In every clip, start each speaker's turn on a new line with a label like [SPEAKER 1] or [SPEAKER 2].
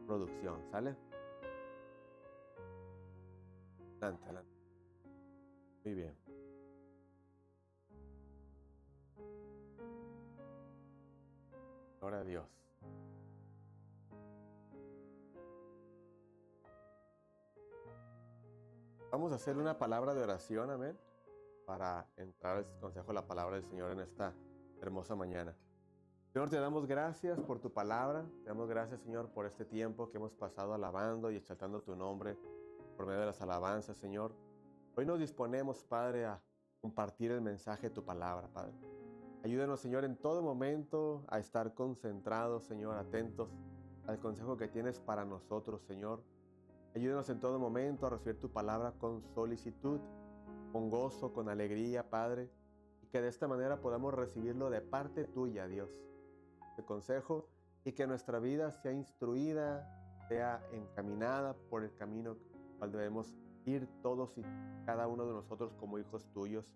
[SPEAKER 1] producción, ¿sale? Adelante, adelante. Muy bien. Gloria a Dios. Vamos a hacer una palabra de oración, amén, para entrar al consejo de la palabra del Señor en esta hermosa mañana. Señor, te damos gracias por tu palabra. Te damos gracias, Señor, por este tiempo que hemos pasado alabando y exaltando tu nombre por medio de las alabanzas, Señor. Hoy nos disponemos, Padre, a compartir el mensaje de tu palabra, Padre. Ayúdanos, Señor, en todo momento a estar concentrados, Señor, atentos al consejo que tienes para nosotros, Señor. Ayúdanos en todo momento a recibir tu palabra con solicitud, con gozo, con alegría, Padre, y que de esta manera podamos recibirlo de parte tuya, Dios. Este consejo, y que nuestra vida sea instruida, sea encaminada por el camino al debemos ir todos y cada uno de nosotros como hijos tuyos.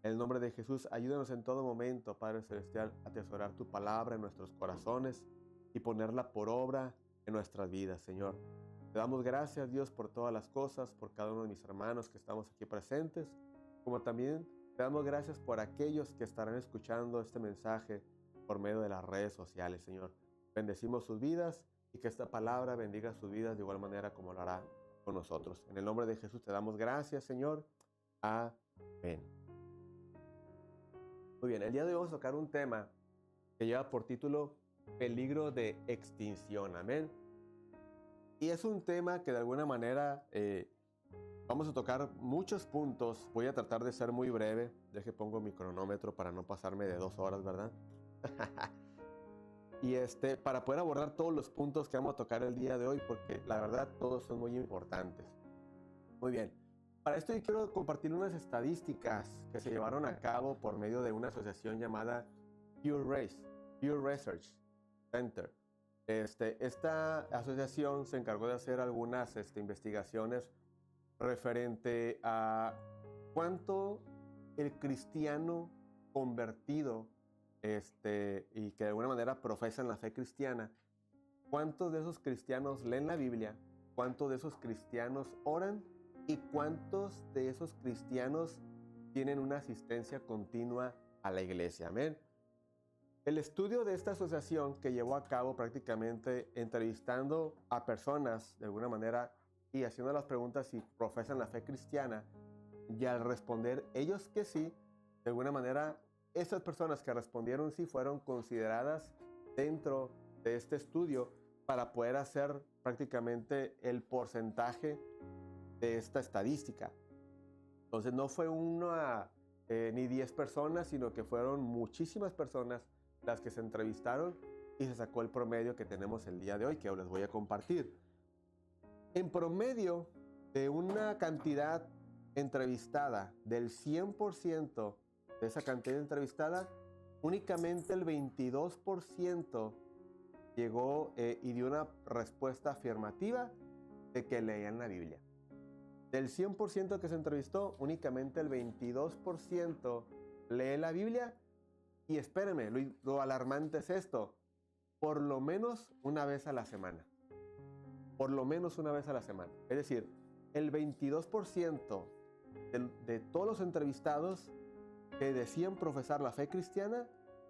[SPEAKER 1] En el nombre de Jesús, ayúdanos en todo momento, Padre Celestial, a atesorar tu palabra en nuestros corazones y ponerla por obra en nuestras vidas, Señor. Te damos gracias, Dios, por todas las cosas, por cada uno de mis hermanos que estamos aquí presentes, como también te damos gracias por aquellos que estarán escuchando este mensaje por medio de las redes sociales, Señor. Bendecimos sus vidas y que esta palabra bendiga sus vidas de igual manera como lo hará con nosotros. En el nombre de Jesús te damos gracias, Señor. Amén. Muy bien, el día de hoy vamos a tocar un tema que lleva por título Peligro de extinción. Amén. Y es un tema que de alguna manera vamos a tocar muchos puntos. Voy a tratar de ser muy breve. Deje pongo mi cronómetro para no pasarme de 2 horas, ¿verdad? Y para poder abordar todos los puntos que vamos a tocar el día de hoy, porque la verdad todos son muy importantes. Muy bien. Para esto yo quiero compartir unas estadísticas que se llevaron a cabo por medio de una asociación llamada Pew Research Center. Esta asociación se encargó de hacer algunas investigaciones referente a cuánto el cristiano convertido y que de alguna manera profesan la fe cristiana, cuántos de esos cristianos leen la Biblia, cuántos de esos cristianos oran y cuántos de esos cristianos tienen una asistencia continua a la iglesia. Amén. El estudio de esta asociación, que llevó a cabo prácticamente entrevistando a personas de alguna manera y haciendo las preguntas si profesan la fe cristiana, y al responder ellos que sí, de alguna manera esas personas que respondieron sí fueron consideradas dentro de este estudio para poder hacer prácticamente el porcentaje de esta estadística. Entonces no fue una ni 10 personas, sino que fueron muchísimas personas las que se entrevistaron y se sacó el promedio que tenemos el día de hoy, que les voy a compartir. En promedio de una cantidad entrevistada, del 100% de esa cantidad entrevistada, únicamente el 22% llegó y dio una respuesta afirmativa de que leían la Biblia. Del 100% que se entrevistó, únicamente el 22% lee la Biblia. Y espérenme, lo alarmante es esto: por lo menos una vez a la semana. Por lo menos una vez a la semana. Es decir, el 22% de todos los entrevistados que decían profesar la fe cristiana,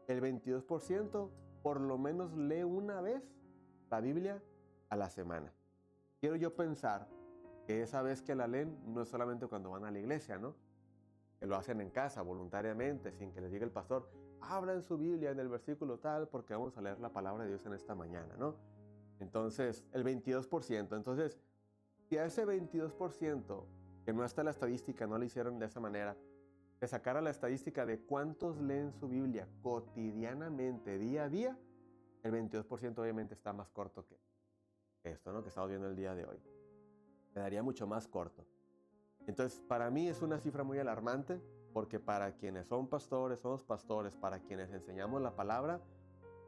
[SPEAKER 1] el 22% por lo menos lee una vez la Biblia a la semana. Quiero yo pensar que esa vez que la leen no es solamente cuando van a la iglesia, ¿no? Que lo hacen en casa voluntariamente, sin que les diga el pastor, abran su Biblia en el versículo tal porque vamos a leer la palabra de Dios en esta mañana, ¿no? Entonces, el 22%. Entonces, si a ese 22%, que no está en la estadística, no lo hicieron de esa manera, que sacara la estadística de cuántos leen su Biblia cotidianamente, día a día, el 22% obviamente está más corto que esto, ¿no? Que estamos viendo el día de hoy. Quedaría mucho más corto. Entonces, para mí es una cifra muy alarmante, porque para quienes son pastores, somos pastores, para quienes enseñamos la palabra,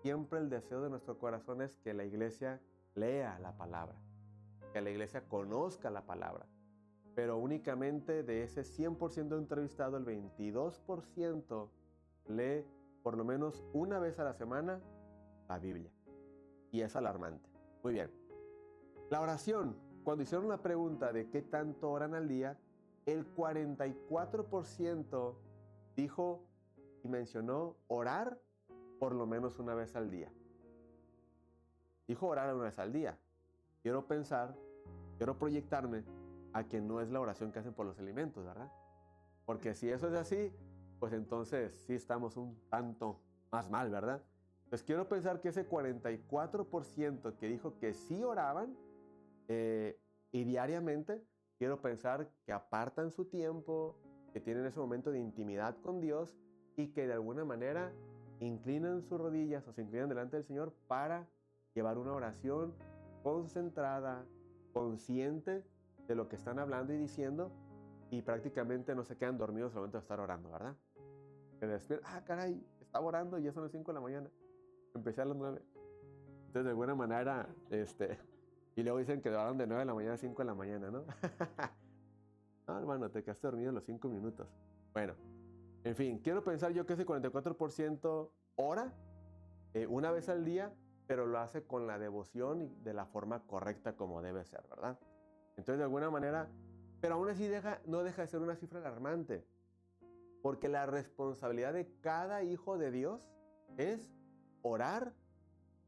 [SPEAKER 1] siempre el deseo de nuestro corazón es que la iglesia lea la palabra, que la iglesia conozca la palabra. Pero únicamente de ese 100% entrevistado, el 22% lee por lo menos una vez a la semana la Biblia. Y es alarmante. Muy bien. La oración, cuando hicieron la pregunta de qué tanto oran al día, el 44% dijo y mencionó orar por lo menos una vez al día. Dijo orar una vez al día. Quiero pensar, quiero proyectarme a que no es la oración que hacen por los alimentos, ¿verdad? Porque si eso es así, pues entonces sí estamos un tanto más mal, ¿verdad? Entonces quiero pensar que ese 44% que dijo que sí oraban y diariamente, quiero pensar que apartan su tiempo, que tienen ese momento de intimidad con Dios y que de alguna manera inclinan sus rodillas o se inclinan delante del Señor para llevar una oración concentrada, consciente de lo que están hablando y diciendo, y prácticamente no se quedan dormidos al momento de estar orando, ¿verdad? Se despiertan, caray, estaba orando y ya son las 5 de la mañana. Empecé a las 9. Entonces, de alguna manera, y luego dicen que oraron de 9 de la mañana a 5 de la mañana, ¿no? No, hermano, te quedaste dormido en los 5 minutos. Bueno, en fin, quiero pensar yo que ese 44% ora una vez al día, pero lo hace con la devoción y de la forma correcta como debe ser, ¿verdad? Entonces, de alguna manera, pero aún así no deja de ser una cifra alarmante, porque la responsabilidad de cada hijo de Dios es orar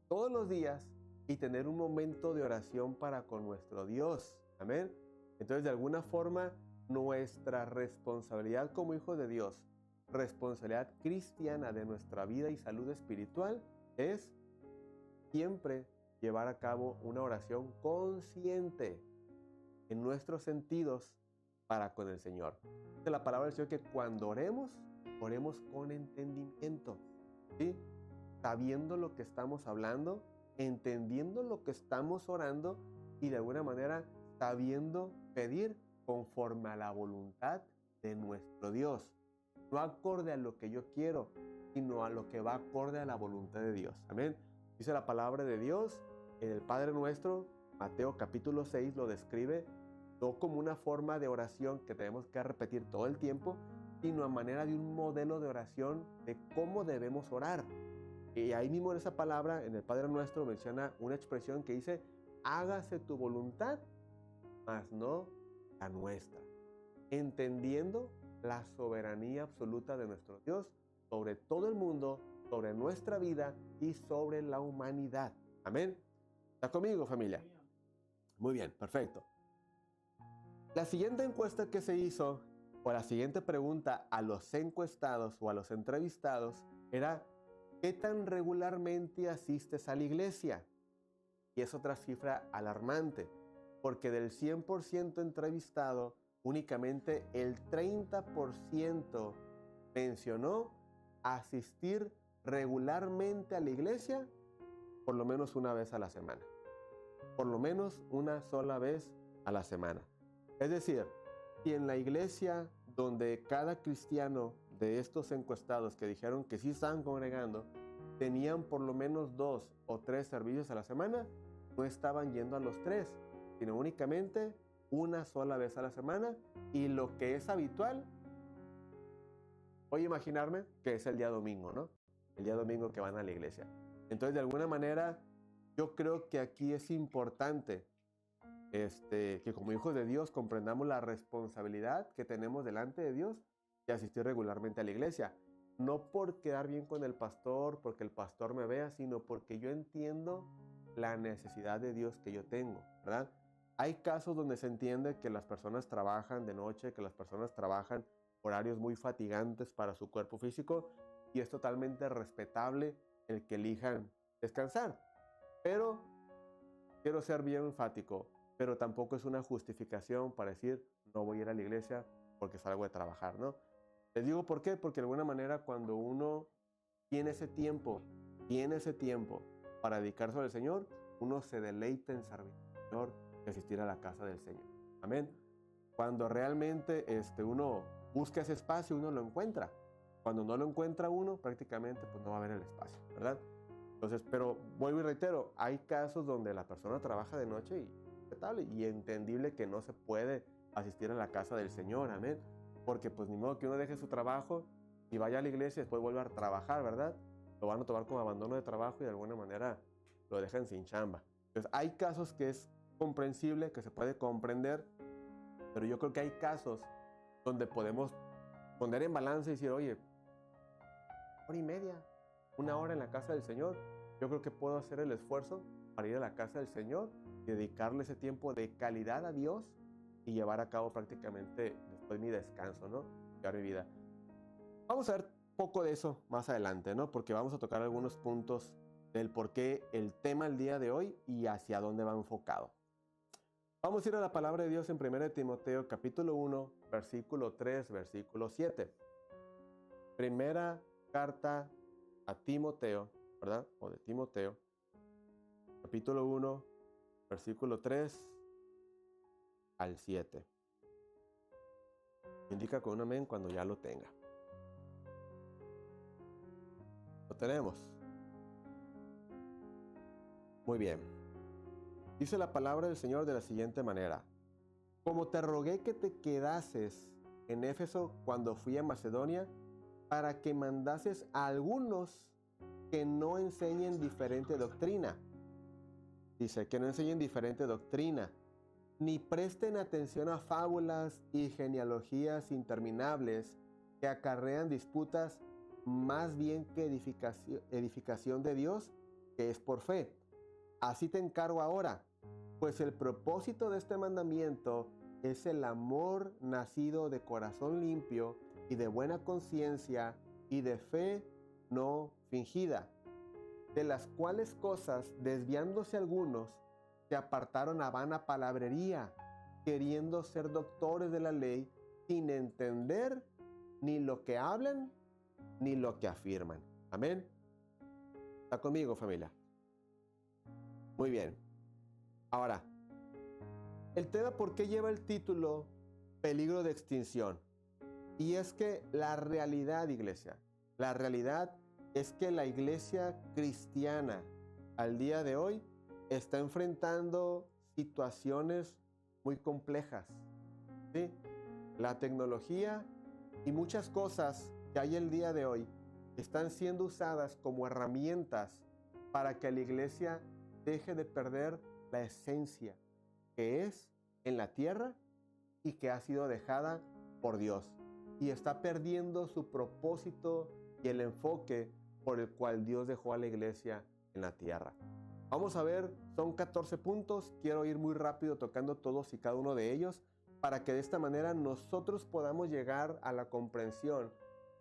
[SPEAKER 1] todos los días y tener un momento de oración para con nuestro Dios. Amén. Entonces, de alguna forma, nuestra responsabilidad como hijos de Dios, responsabilidad cristiana de nuestra vida y salud espiritual, es siempre llevar a cabo una oración consciente en nuestros sentidos para con el Señor. Dice la palabra del Señor que cuando oremos, oremos con entendimiento, ¿sí? Sabiendo lo que estamos hablando, entendiendo lo que estamos orando y de alguna manera sabiendo pedir conforme a la voluntad de nuestro Dios. No acorde a lo que yo quiero, sino a lo que va acorde a la voluntad de Dios. Amén. Dice la palabra de Dios en el Padre Nuestro, Mateo capítulo 6 lo describe no como una forma de oración que tenemos que repetir todo el tiempo, sino a manera de un modelo de oración de cómo debemos orar. Y ahí mismo en esa palabra, en el Padre Nuestro, menciona una expresión que dice, hágase tu voluntad, mas no la nuestra. Entendiendo la soberanía absoluta de nuestro Dios sobre todo el mundo, sobre nuestra vida y sobre la humanidad. Amén. ¿Está conmigo, familia? Muy bien, perfecto. La siguiente encuesta que se hizo, o la siguiente pregunta a los encuestados o a los entrevistados, era ¿qué tan regularmente asistes a la iglesia? Y es otra cifra alarmante, porque del 100% entrevistado, únicamente el 30% mencionó asistir regularmente a la iglesia por lo menos una vez a la semana. Por lo menos una sola vez a la semana. Es decir, si en la iglesia donde cada cristiano de estos encuestados que dijeron que sí estaban congregando, tenían por lo menos 2 o 3 servicios a la semana, no estaban yendo a los 3, sino únicamente una sola vez a la semana, y lo que es habitual, voy a imaginarme que es el día domingo, ¿no? El día domingo que van a la iglesia. Entonces, de alguna manera, yo creo que aquí es importante que como hijos de Dios comprendamos la responsabilidad que tenemos delante de Dios de asistir regularmente a la iglesia. No por quedar bien con el pastor, porque el pastor me vea, sino porque yo entiendo la necesidad de Dios que yo tengo, ¿verdad? Hay casos donde se entiende que las personas trabajan de noche, que las personas trabajan horarios muy fatigantes para su cuerpo físico y es totalmente respetable el que elijan descansar. Pero quiero ser bien enfático, pero tampoco es una justificación para decir no voy a ir a la iglesia porque salgo de trabajar, ¿no? Les digo por qué, porque de alguna manera cuando uno tiene ese tiempo para dedicarse al Señor, uno se deleita en servir al Señor y asistir a la casa del Señor. Amén. Cuando realmente uno busca ese espacio, uno lo encuentra. Cuando no lo encuentra uno, prácticamente pues no va a haber el espacio, ¿verdad? Entonces, pero vuelvo y reitero, hay casos donde la persona trabaja de noche y respetable y entendible que no se puede asistir a la casa del Señor, amén. Porque pues ni modo que uno deje su trabajo y vaya a la iglesia y después vuelva a trabajar, ¿verdad? Lo van a tomar como abandono de trabajo y de alguna manera lo dejan sin chamba. Entonces, hay casos que es comprensible, que se puede comprender, pero yo creo que hay casos donde podemos poner en balance y decir, oye, hora y media, una hora en la casa del Señor, yo creo que puedo hacer el esfuerzo para ir a la casa del Señor y dedicarle ese tiempo de calidad a Dios y llevar a cabo prácticamente después mi descanso, ¿no? Llevar mi vida. Vamos a ver poco de eso más adelante, ¿no? Porque vamos a tocar algunos puntos del por qué el tema el día de hoy y hacia dónde va enfocado. Vamos a ir a la palabra de Dios en 1 Timoteo capítulo 1, versículo 3, versículo 7. Primera carta a Timoteo, ¿verdad? O de Timoteo, capítulo 1, versículo 3 al 7. Indica con un amén cuando ya lo tenga. ¿Lo tenemos? Muy bien. Dice la palabra del Señor de la siguiente manera. Como te rogué que te quedases en Éfeso cuando fui a Macedonia, para que mandases a algunos que no enseñen diferente doctrina. Dice que no enseñen diferente doctrina, ni presten atención a fábulas y genealogías interminables que acarrean disputas más bien que edificación de Dios, que es por fe. Así te encargo ahora, pues el propósito de este mandamiento es el amor nacido de corazón limpio y de buena conciencia y de fe no fingida, de las cuales cosas, desviándose algunos, se apartaron a vana palabrería, queriendo ser doctores de la ley, sin entender ni lo que hablan ni lo que afirman. Amén. ¿Está conmigo, familia? Muy bien. Ahora, el tema por qué lleva el título Peligro de extinción. Y es que la realidad, iglesia, la realidad es que la iglesia cristiana al día de hoy está enfrentando situaciones muy complejas, ¿sí? La tecnología y muchas cosas que hay el día de hoy están siendo usadas como herramientas para que la iglesia deje de perder la esencia que es en la tierra y que ha sido dejada por Dios, y está perdiendo su propósito y el enfoque por el cual Dios dejó a la iglesia en la tierra. Vamos a ver, son 14 puntos, quiero ir muy rápido tocando todos y cada uno de ellos para que de esta manera nosotros podamos llegar a la comprensión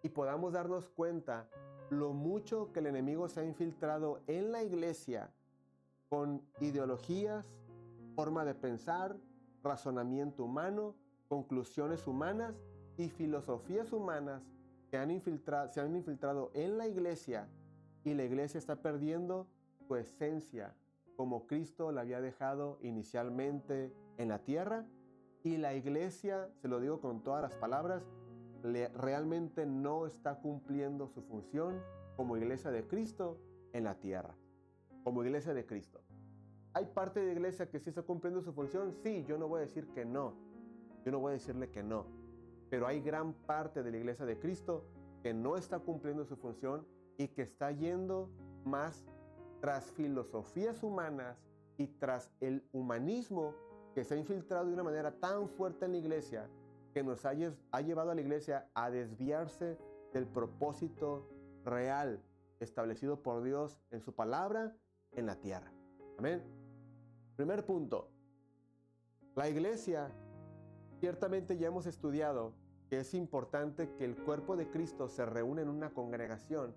[SPEAKER 1] y podamos darnos cuenta lo mucho que el enemigo se ha infiltrado en la iglesia con ideologías, forma de pensar, razonamiento humano, conclusiones humanas y filosofías humanas que se han infiltrado en la iglesia, y la iglesia está perdiendo su esencia como Cristo la había dejado inicialmente en la tierra, y la iglesia, se lo digo con todas las palabras, realmente no está cumpliendo su función como iglesia de Cristo en la tierra, como iglesia de Cristo. ¿Hay parte de la iglesia que sí está cumpliendo su función? Sí, yo no voy a decir que no. Yo no voy a decirle que no. Pero hay gran parte de la iglesia de Cristo que no está cumpliendo su función y que está yendo más tras filosofías humanas y tras el humanismo que se ha infiltrado de una manera tan fuerte en la iglesia que nos ha llevado a la iglesia a desviarse del propósito real establecido por Dios en su palabra en la tierra. Amén. Primer punto, la iglesia, ciertamente ya hemos estudiado que es importante que el cuerpo de Cristo se reúna en una congregación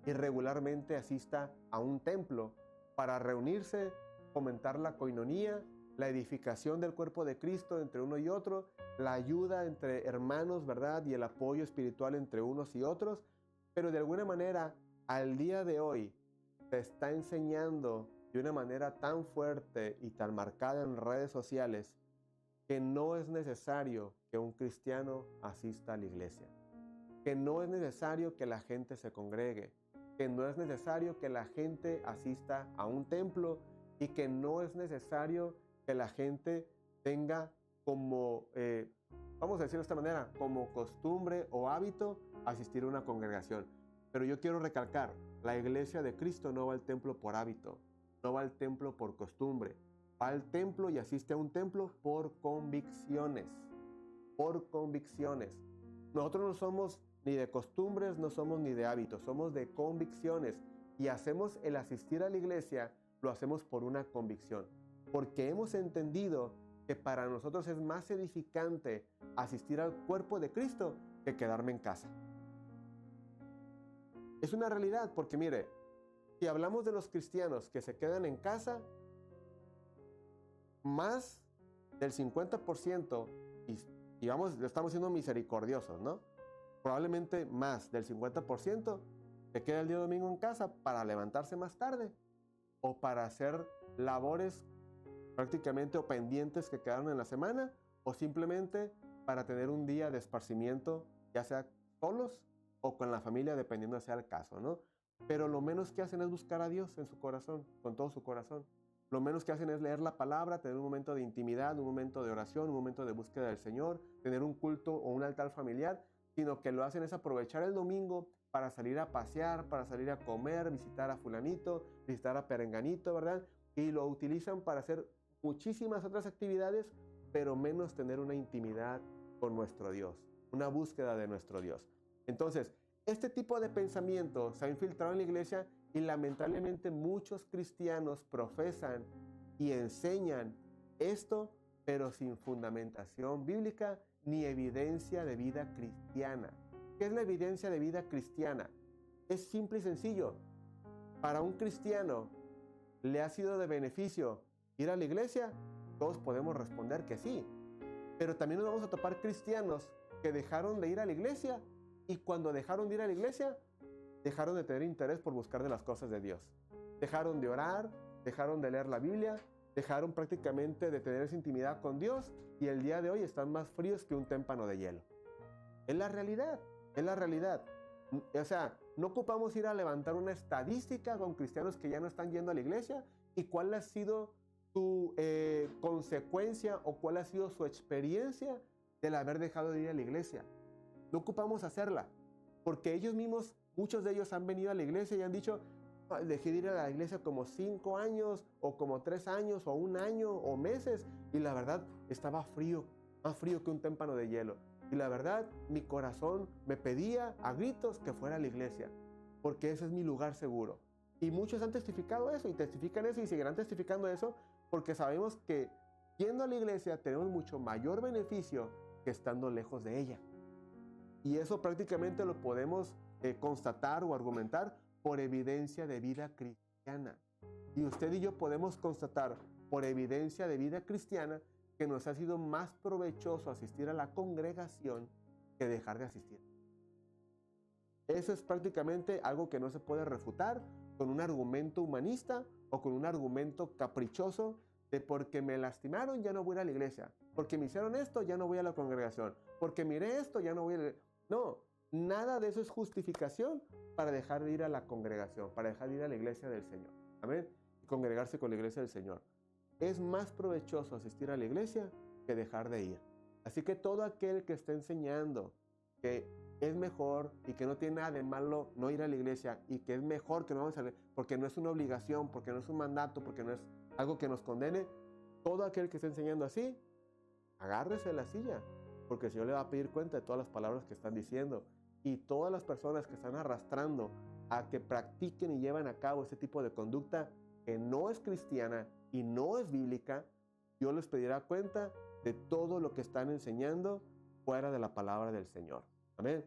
[SPEAKER 1] y regularmente asista a un templo para reunirse, fomentar la coinonía, la edificación del cuerpo de Cristo entre uno y otro, la ayuda entre hermanos, ¿verdad? Y el apoyo espiritual entre unos y otros. Pero de alguna manera, al día de hoy, se está enseñando de una manera tan fuerte y tan marcada en redes sociales que no es necesario que un cristiano asista a la iglesia, que no es necesario que la gente se congregue, que no es necesario que la gente asista a un templo y que no es necesario que la gente tenga como, vamos a decirlo de esta manera, como costumbre o hábito asistir a una congregación. Pero yo quiero recalcar, la iglesia de Cristo no va al templo por hábito, no va al templo por costumbre, va al templo y asiste a un templo por convicciones. Por convicciones. Nosotros no somos ni de costumbres, no somos ni de hábitos, somos de convicciones. Y hacemos el asistir a la iglesia, lo hacemos por una convicción. Porque hemos entendido que para nosotros es más edificante asistir al cuerpo de Cristo que quedarme en casa. Es una realidad, porque mire, si hablamos de los cristianos que se quedan en casa, más del 50%, y vamos, estamos siendo misericordiosos, ¿no? Probablemente más del 50% se queda el día domingo en casa para levantarse más tarde o para hacer labores prácticamente o pendientes que quedaron en la semana, o simplemente para tener un día de esparcimiento, ya sea solos o con la familia, dependiendo sea el caso, ¿no? Pero lo menos que hacen es buscar a Dios en su corazón, con todo su corazón. Lo menos que hacen es leer la palabra, tener un momento de intimidad, un momento de oración, un momento de búsqueda del Señor, tener un culto o un altar familiar, sino que lo hacen es aprovechar el domingo para salir a pasear, para salir a comer, visitar a fulanito, visitar a perenganito, ¿verdad? Y lo utilizan para hacer muchísimas otras actividades, pero menos tener una intimidad con nuestro Dios, una búsqueda de nuestro Dios. Entonces, este tipo de pensamiento se ha infiltrado en la iglesia y lamentablemente muchos cristianos profesan y enseñan esto, pero sin fundamentación bíblica ni evidencia de vida cristiana. ¿Qué es la evidencia de vida cristiana? Es simple y sencillo. Para un cristiano, ¿le ha sido de beneficio ir a la iglesia? Todos podemos responder que sí. Pero también nos vamos a topar cristianos que dejaron de ir a la iglesia, y cuando dejaron de ir a la iglesia, dejaron de tener interés por buscar de las cosas de Dios. Dejaron de orar, dejaron de leer la Biblia, dejaron prácticamente de tener esa intimidad con Dios, y el día de hoy están más fríos que un témpano de hielo. Es la realidad, es la realidad. O sea, no ocupamos ir a levantar una estadística con cristianos que ya no están yendo a la iglesia y cuál ha sido su consecuencia o cuál ha sido su experiencia del haber dejado de ir a la iglesia. No ocupamos hacerla, porque ellos mismos, muchos de ellos han venido a la iglesia y han dicho, dejé de ir a la iglesia como 5 años, o como 3 años, o 1 año, o meses, y la verdad estaba frío, más frío que un témpano de hielo. Y la verdad, mi corazón me pedía a gritos que fuera a la iglesia, porque ese es mi lugar seguro. Y muchos han testificado eso, y testifican eso, y seguirán testificando eso, porque sabemos que yendo a la iglesia tenemos mucho mayor beneficio que estando lejos de ella. Y eso prácticamente lo podemos constatar o argumentar por evidencia de vida cristiana. Y usted y yo podemos constatar por evidencia de vida cristiana que nos ha sido más provechoso asistir a la congregación que dejar de asistir. Eso es prácticamente algo que no se puede refutar con un argumento humanista o con un argumento caprichoso de porque me lastimaron ya no voy a ir a la iglesia, porque me hicieron esto ya no voy a la congregación, porque miré esto ya no voy a la iglesia. No, nada de eso es justificación para dejar de ir a la congregación, para dejar de ir a la iglesia del Señor. Amén. Y congregarse con la iglesia del Señor. Es más provechoso asistir a la iglesia que dejar de ir. Así que todo aquel que esté enseñando que es mejor y que no tiene nada de malo no ir a la iglesia y que es mejor que no vamos a la iglesia porque no es una obligación, porque no es un mandato, porque no es algo que nos condene, todo aquel que esté enseñando así, agárrese de la silla, porque el Señor le va a pedir cuenta de todas las palabras que están diciendo. Y todas las personas que están arrastrando a que practiquen y lleven a cabo este tipo de conducta que no es cristiana y no es bíblica, Dios les pedirá cuenta de todo lo que están enseñando fuera de la palabra del Señor. Amén.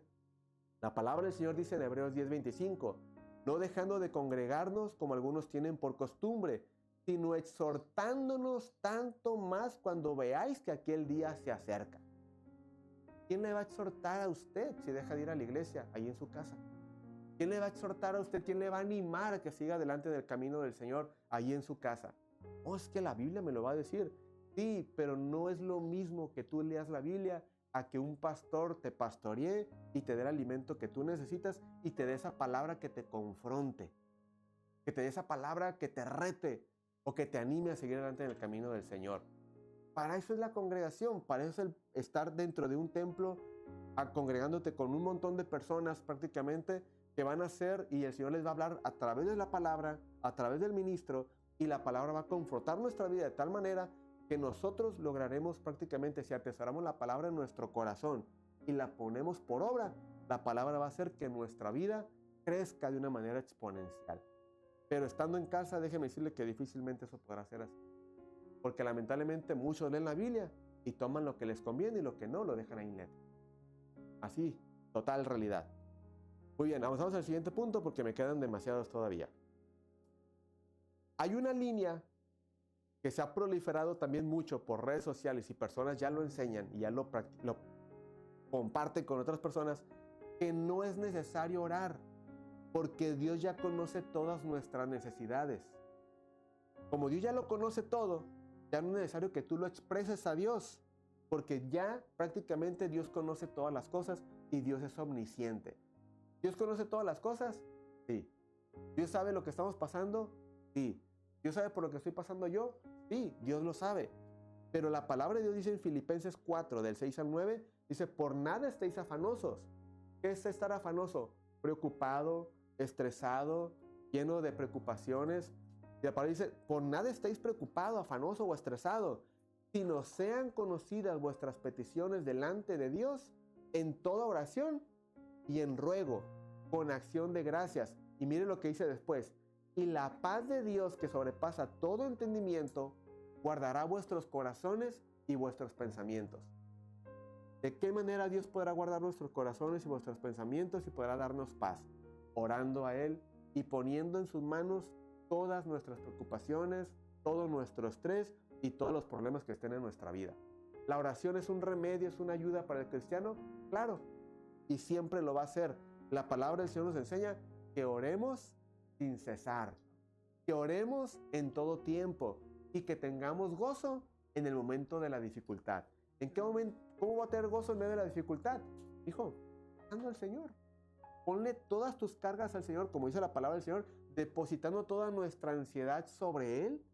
[SPEAKER 1] La palabra del Señor dice en Hebreos 10:25, no dejando de congregarnos como algunos tienen por costumbre, sino exhortándonos tanto más cuando veáis que aquel día se acerca. ¿Quién le va a exhortar a usted si deja de ir a la iglesia ahí en su casa? ¿Quién le va a exhortar a usted? ¿Quién le va a animar a que siga adelante del camino del Señor ahí en su casa? Oh, es que la Biblia me lo va a decir. Sí, pero no es lo mismo que tú leas la Biblia a que un pastor te pastoree y te dé el alimento que tú necesitas y te dé esa palabra que te confronte, que te dé esa palabra que te rete o que te anime a seguir adelante en el camino del Señor. Para eso es la congregación, para eso es el estar dentro de un templo, congregándote con un montón de personas prácticamente que van a hacer, y el Señor les va a hablar a través de la palabra, a través del ministro, y la palabra va a confrontar nuestra vida de tal manera que nosotros lograremos prácticamente, si atesoramos la palabra en nuestro corazón y la ponemos por obra, la palabra va a hacer que nuestra vida crezca de una manera exponencial. Pero estando en casa, déjeme decirle que difícilmente eso podrá ser así. Porque lamentablemente muchos leen la Biblia y toman lo que les conviene y lo que no lo dejan ahí en letra. Así, total realidad. Muy bien, avanzamos al siguiente punto porque me quedan demasiados todavía. Hay una línea que se ha proliferado también mucho por redes sociales y personas ya lo enseñan y ya lo comparten con otras personas, que no es necesario orar porque Dios ya conoce todas nuestras necesidades. Como Dios ya lo conoce todo, ya no es necesario que tú lo expreses a Dios, porque ya prácticamente Dios conoce todas las cosas y Dios es omnisciente. ¿Dios conoce todas las cosas? Sí. ¿Dios sabe lo que estamos pasando? Sí. ¿Dios sabe por lo que estoy pasando yo? Sí, Dios lo sabe. Pero la palabra de Dios dice en Filipenses 4, del 6 al 9, dice, por nada estéis afanosos. ¿Qué es estar afanoso? Preocupado, estresado, lleno de preocupaciones. Y la palabra dice, por nada estéis preocupado, afanoso o estresado, sino sean conocidas vuestras peticiones delante de Dios en toda oración y en ruego, con acción de gracias. Y mire lo que dice después. Y la paz de Dios, que sobrepasa todo entendimiento, guardará vuestros corazones y vuestros pensamientos. ¿De qué manera Dios podrá guardar nuestros corazones y vuestros pensamientos y podrá darnos paz? Orando a Él y poniendo en sus manos todas nuestras preocupaciones, todo nuestro estrés y todos los problemas que estén en nuestra vida. ¿La oración es un remedio, es una ayuda para el cristiano? Claro, y siempre lo va a hacer. La palabra del Señor nos enseña que oremos sin cesar, que oremos en todo tiempo y que tengamos gozo en el momento de la dificultad. ¿En qué momento? ¿Cómo va a tener gozo en medio de la dificultad? Hijo, orando al Señor. Ponle todas tus cargas al Señor, como dice la palabra del Señor, depositando toda nuestra ansiedad sobre Él.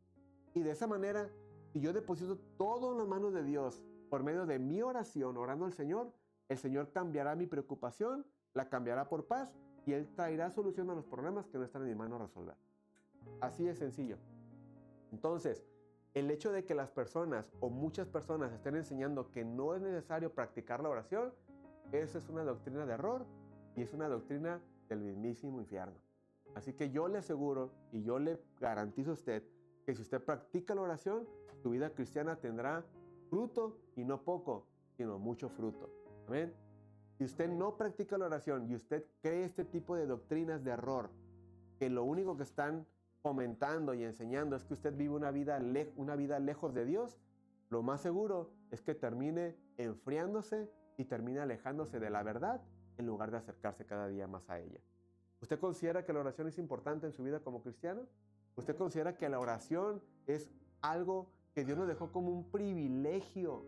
[SPEAKER 1] Y de esa manera, si yo deposito todo en las manos de Dios por medio de mi oración, orando al Señor, el Señor cambiará mi preocupación, la cambiará por paz y Él traerá solución a los problemas que no están en mi mano resolver. Así de sencillo. Entonces, el hecho de que las personas o muchas personas estén enseñando que no es necesario practicar la oración, esa es una doctrina de error y es una doctrina del mismísimo infierno. Así que yo le aseguro y yo le garantizo a usted que si usted practica la oración, su vida cristiana tendrá fruto y no poco, sino mucho fruto. Amén. Si usted no practica la oración y usted cree este tipo de doctrinas de error, que lo único que están fomentando y enseñando es que usted vive una vida lejos de Dios, lo más seguro es que termine enfriándose y termine alejándose de la verdad en lugar de acercarse cada día más a ella. ¿Usted considera que la oración es importante en su vida como cristiano? ¿Usted considera que la oración es algo que Dios nos dejó como un privilegio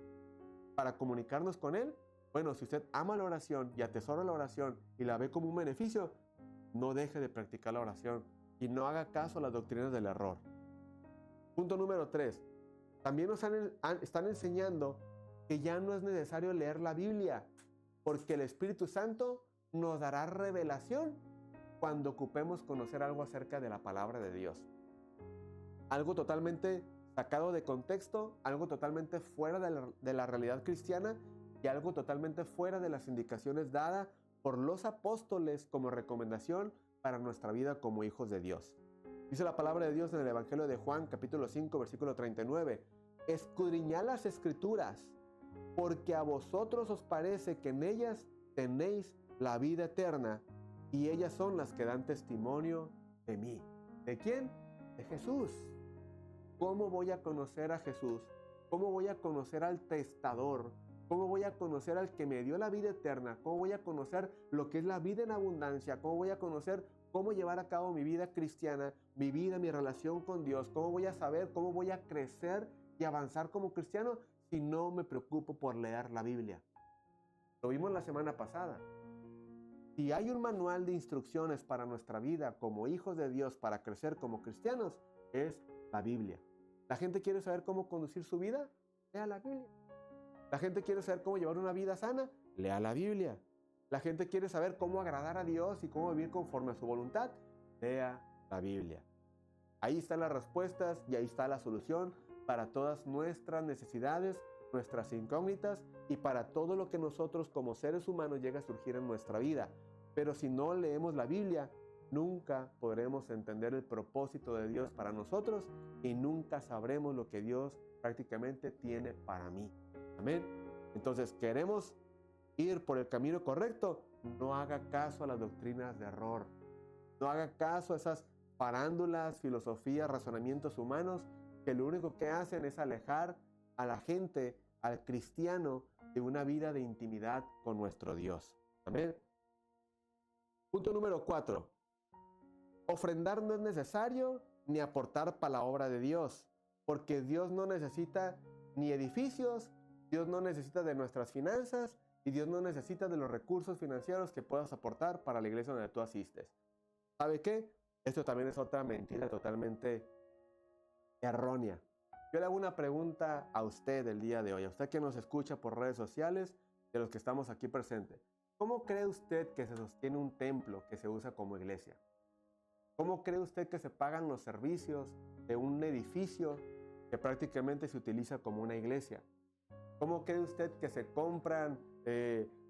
[SPEAKER 1] para comunicarnos con Él? Bueno, si usted ama la oración y atesora la oración y la ve como un beneficio, no deje de practicar la oración y no haga caso a las doctrinas del error. Punto número 3. También nos están enseñando que ya no es necesario leer la Biblia, porque el Espíritu Santo nos dará revelación cuando ocupemos conocer algo acerca de la palabra de Dios. Algo totalmente sacado de contexto, algo totalmente fuera de la realidad cristiana y algo totalmente fuera de las indicaciones dadas por los apóstoles como recomendación para nuestra vida como hijos de Dios. Dice la palabra de Dios en el Evangelio de Juan, capítulo 5, versículo 39. Escudriñad las Escrituras, porque a vosotros os parece que en ellas tenéis la vida eterna, y ellas son las que dan testimonio de mí. ¿De quién? De Jesús. ¿Cómo voy a conocer a Jesús? ¿Cómo voy a conocer al testador? ¿Cómo voy a conocer al que me dio la vida eterna? ¿Cómo voy a conocer lo que es la vida en abundancia? ¿Cómo voy a conocer cómo llevar a cabo mi vida cristiana, mi vida, mi relación con Dios? ¿Cómo voy a saber cómo voy a crecer y avanzar como cristiano si no me preocupo por leer la Biblia? Lo vimos la semana pasada. Si hay un manual de instrucciones para nuestra vida como hijos de Dios para crecer como cristianos, es la Biblia. ¿La gente quiere saber cómo conducir su vida? Lea la Biblia. ¿La gente quiere saber cómo llevar una vida sana? Lea la Biblia. ¿La gente quiere saber cómo agradar a Dios y cómo vivir conforme a su voluntad? Lea la Biblia. Ahí están las respuestas y ahí está la solución para todas nuestras necesidades, nuestras incógnitas y para todo lo que nosotros como seres humanos llega a surgir en nuestra vida. Pero si no leemos la Biblia, nunca podremos entender el propósito de Dios para nosotros y nunca sabremos lo que Dios prácticamente tiene para mí. Amén. Entonces, ¿queremos ir por el camino correcto? No haga caso a las doctrinas de error. No haga caso a esas farándulas, filosofías, razonamientos humanos que lo único que hacen es alejar a la gente, al cristiano, de una vida de intimidad con nuestro Dios. Amén. Punto número 4. Ofrendar no es necesario ni aportar para la obra de Dios, porque Dios no necesita ni edificios, Dios no necesita de nuestras finanzas y Dios no necesita de los recursos financieros que puedas aportar para la iglesia donde tú asistes. ¿Sabe qué? Esto también es otra mentira totalmente errónea. Yo le hago una pregunta a usted el día de hoy, a usted que nos escucha por redes sociales, de los que estamos aquí presentes. ¿Cómo cree usted que se sostiene un templo que se usa como iglesia? ¿Cómo cree usted que se pagan los servicios de un edificio que prácticamente se utiliza como una iglesia? ¿Cómo cree usted que se compran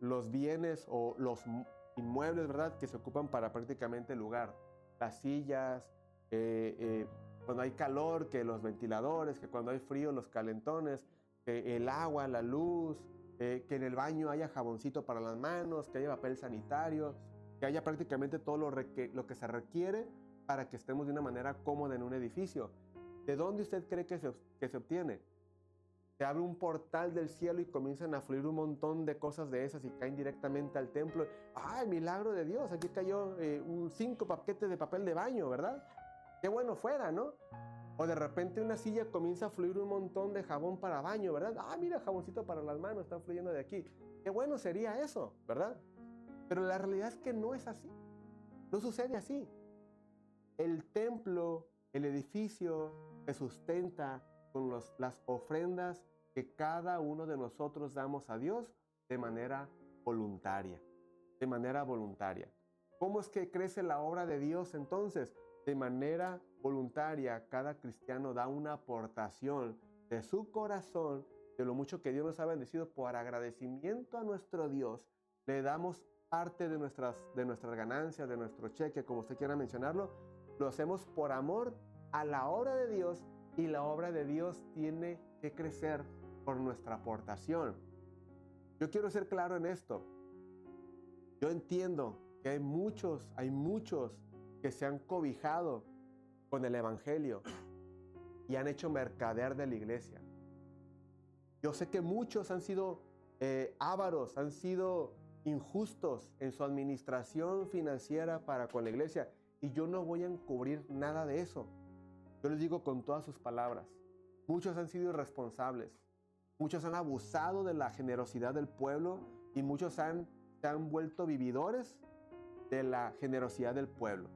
[SPEAKER 1] los bienes o los inmuebles, ¿verdad?, que se ocupan para prácticamente el lugar? Las sillas, cuando hay calor, que los ventiladores, que cuando hay frío, los calentones, que el agua, la luz, que en el baño haya jaboncito para las manos, que haya papel sanitario, que haya prácticamente todo lo que se requiere para que estemos de una manera cómoda en un edificio. ¿De dónde usted cree que se obtiene? Se abre un portal del cielo y comienzan a fluir un montón de cosas de esas y caen directamente al templo. ¡Ay, milagro de Dios! Aquí cayó 5 paquetes de papel de baño, ¿verdad? ¡Qué bueno fuera!, ¿no? O de repente una silla comienza a fluir un montón de jabón para baño, ¿verdad? ¡Ah, mira, jaboncito para las manos! Están fluyendo de aquí. ¡Qué bueno sería eso!, ¿verdad? Pero la realidad es que no es así. No sucede así. El templo, el edificio, se sustenta con las ofrendas que cada uno de nosotros damos a Dios de manera voluntaria. De manera voluntaria. ¿Cómo es que crece la obra de Dios entonces? De manera voluntaria, cada cristiano da una aportación de su corazón, de lo mucho que Dios nos ha bendecido, por agradecimiento a nuestro Dios. Le damos parte de nuestras ganancias, de nuestro cheque, como usted quiera mencionarlo. Lo hacemos por amor a la obra de Dios y la obra de Dios tiene que crecer por nuestra aportación. Yo quiero ser claro en esto. Yo entiendo que hay muchos que se han cobijado con el evangelio y han hecho mercader de la iglesia. Yo sé que muchos han sido ávaros, han sido injustos en su administración financiera para con la iglesia y yo no voy a encubrir nada de eso. Yo les digo con todas sus palabras. Muchos han sido irresponsables. Muchos han abusado de la generosidad del pueblo y muchos se han vuelto vividores de la generosidad del pueblo.